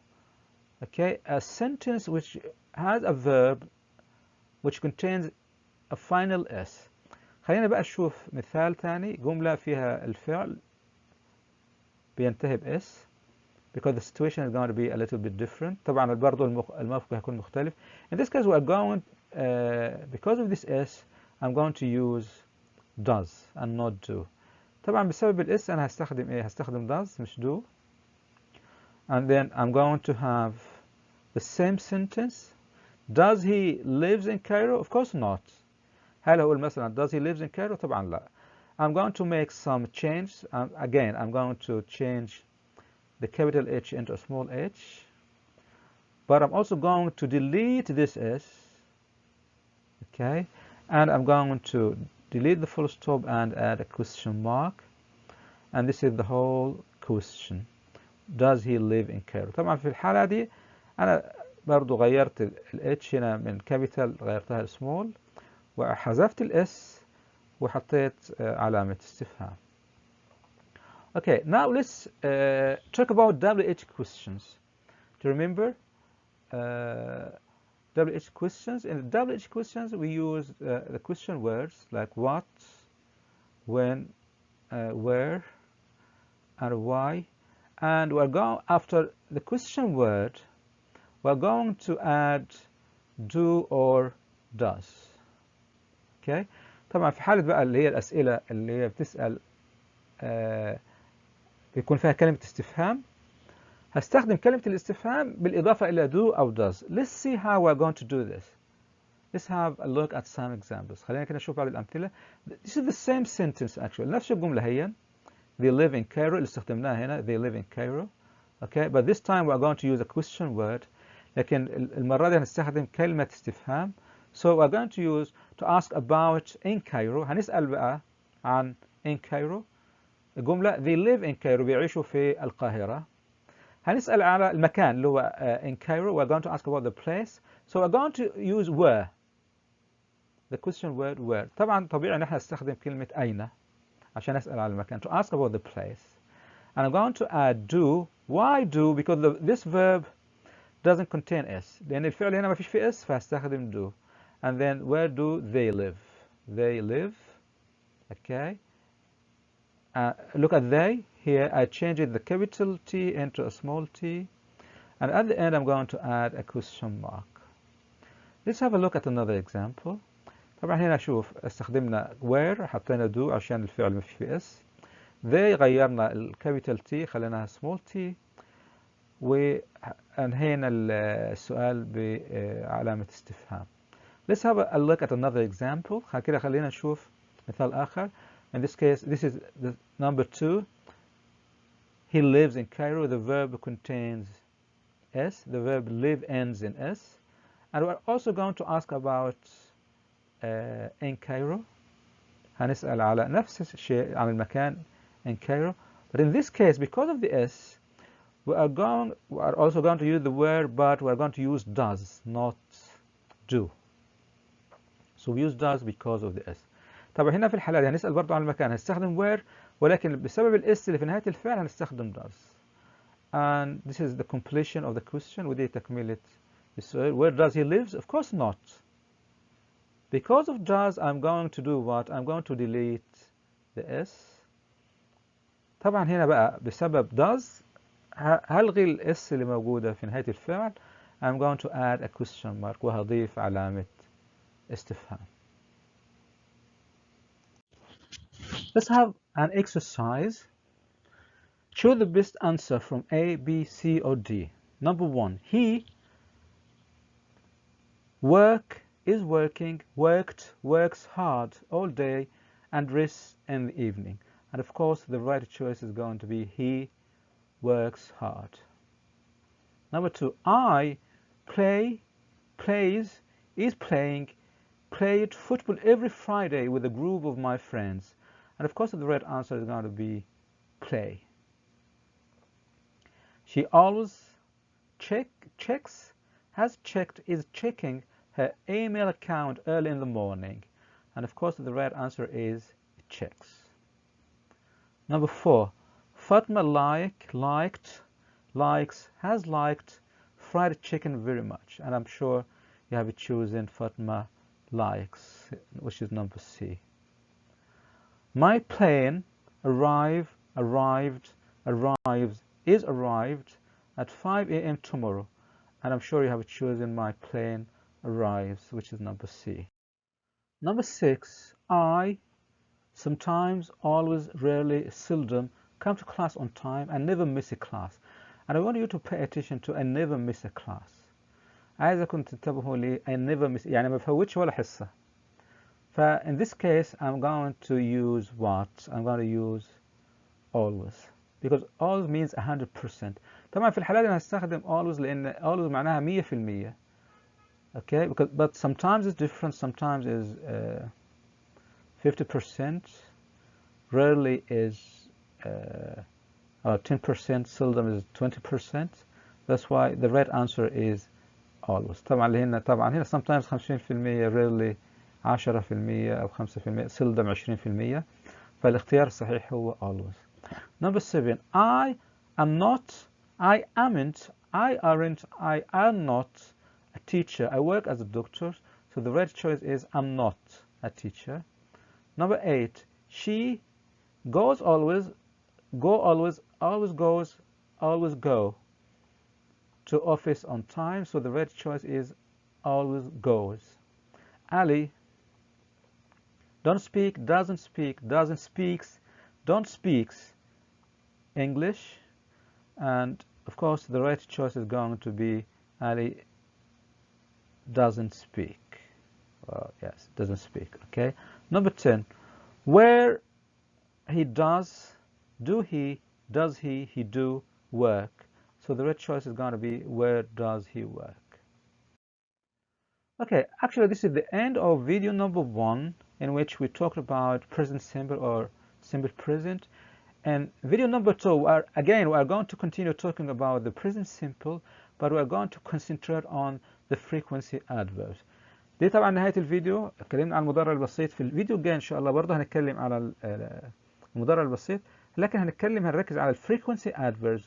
Okay, a sentence which has a verb which contains a final s. خلينا بقى نشوف مثال ثاني. جملة فيها الفعل بينتهي ب s because the situation is going to be a little bit different. طبعا برضو الموقف هيكون مختلف. In this case we are going because of this s I'm going to use does and not do. طبعا بسبب الاس انا هستخدم ايه؟ هستخدم does مش do. And then I'm going to have the same sentence. Does he lives in Cairo? Of course not. هل أقول مثلا does he lives in Cairo? طبعا لا. I'm going to make some change. Again, I'm going to change the capital H into a small h. But I'm also going to delete this s. Okay. And I'm going to delete the full stop and add a question mark. And this is the whole question. Does he live in Cairo? طبعا في الحالة دي أنا برضو غيرت ال H هنا من capital غيرتها small وحذفت ال S وحطيت علامة استفهام. Okay, now let's talk about WH questions. Do you remember WH questions? In the WH questions we use the question words like what, when, where, and why. And we're going after the question word, we're going to add do or does. اوكي. طبعا في حالة بقى اللي هي الأسئلة اللي هي بتسأل بيكون فيها كلمة استفهام، هستخدم كلمة الاستفهام بالإضافة إلى do أو does. Let's see how we're going to do this. Let's have a look at some examples. خلينا كده نشوف بعض الأمثلة. This is the same sentence actually. نفس الجملة هي. They live in Cairo. اللي استخدمناها هنا. They live in Cairo. Okay. But this time we're going to use a question word. لكن المرة دي هنستخدم كلمة استفهام. So we're going to use to ask about in Cairo. هنسأل بقى عن in Cairo. الجملة they live in Cairo. بيعيشوا في القاهرة. هنسأل على المكان اللي هو in Cairo. We're going to ask about the place. So we're going to use where. The question word where. طبعا طبيعي ان احنا نستخدم كلمة أين عشان نسأل على المكان. To ask about the place. And I'm going to add do. Why do? Because this verb doesn't contain s. لأن الفعل هنا ما فيش فيه s فهستخدم do. And then where do they live? They live. Okay. Look at they. Here I changed the capital T into a small t. And at the end I'm going to add a question mark. Let's have a look at another example. طبعا هنا شوف استخدمنا where حطينا do عشان الفعل ما فيش فيه s. They غيرنا الكابيتال T خليناها small t. وأنهينا السؤال بعلامة استفهام. Let's have a look at another example. كده خلينا نشوف مثال آخر. In this case, this is the number 2. He lives in Cairo. The verb contains s. The verb live ends in s. And we're also going to ask about in Cairo. هنسأل على نفس الشيء عن المكان in Cairo. But in this case, because of the s, we are also going to use the word, but we are going to use does, not do. So we use does because of the s. طبعا هنا في الحالة دي هنسأل برضه عن المكان، هنستخدم where، ولكن بسبب الاس اللي في نهاية الفعل هنستخدم does. And this is the completion of the question. ودي تكملة السؤال. Where does he live? Of course not. Because of does, I'm going to do what? I'm going to delete the s. طبعا هنا بقى بسبب does هلغي الاس اللي موجودة في نهاية الفعل. I'm going to add a question mark وهضيف علامة استفهام. Let's have an exercise. Choose the best answer from A, B, C, or D. Number 1. He is working, works hard all day, and rests in the evening. And of course, the right choice is going to be he works hard. Number 2. I played football every Friday with a group of my friends. And of course, the right answer is going to be play. She always is checking her email account early in the morning. And of course, the right answer is checks. Number 4. Fatma has liked fried chicken very much. And I'm sure you have chosen Fatma likes, which is number C. My plane arrived at 5 a.m. tomorrow. And I'm sure you have chosen my plane arrives, which is number C. Number 6. I sometimes, always, rarely, seldom come to class on time and never miss a class. And I want you to pay attention to I never miss a class. عايزكم تنتبهوا لي I never miss يعني ما بفوتش ولا حصة. In this case I'm going to use what? I'm going to use always. Because always means 100%. طبعا في الحالة دي أنا هستخدم always لأن always معناها 100%. Okay, but sometimes it's different. Sometimes is 50%. Rarely is 10%. Seldom is 20%. That's why the right answer is always. طبعا هنا sometimes 50%. Rarely 10% أو 5%. Seldom 20%. فالاختيار الصحيح هو always. Number 7. I am not a teacher. I work as a doctor. So the right choice is I'm not a teacher. Number 8. She goes always go to office on time. So the right choice is always goes. Ali don't speak, doesn't speak, doesn't speaks, don't speaks English, and of course the right choice is going to be Ali doesn't speak. Yes, doesn't speak. Okay. Number 10, where he does, do he, does he do work. So the right choice is going to be where does he work. Okay, actually this is the end of video number 1, in which we talked about present simple or simple present. And video number 2, we are going to continue talking about the present simple, but we are going to concentrate on the frequency adverbs. دي طبعا نهاية الفيديو. اتكلمنا عن المضارع البسيط. في الفيديو الجاي ان شاء الله برضه هنتكلم على المضارع البسيط، لكن هنركز على الفريكونسي adverbs.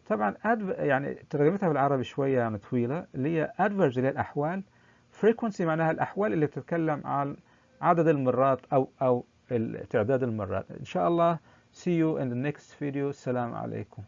طبعا يعني ترجمتها بالعربي شوية يعني طويلة، اللي هي adverbs اللي هي الأحوال. frequency معناها الأحوال اللي بتتكلم عن عدد المرات أو تعداد المرات. إن شاء الله see you in the next video. السلام عليكم.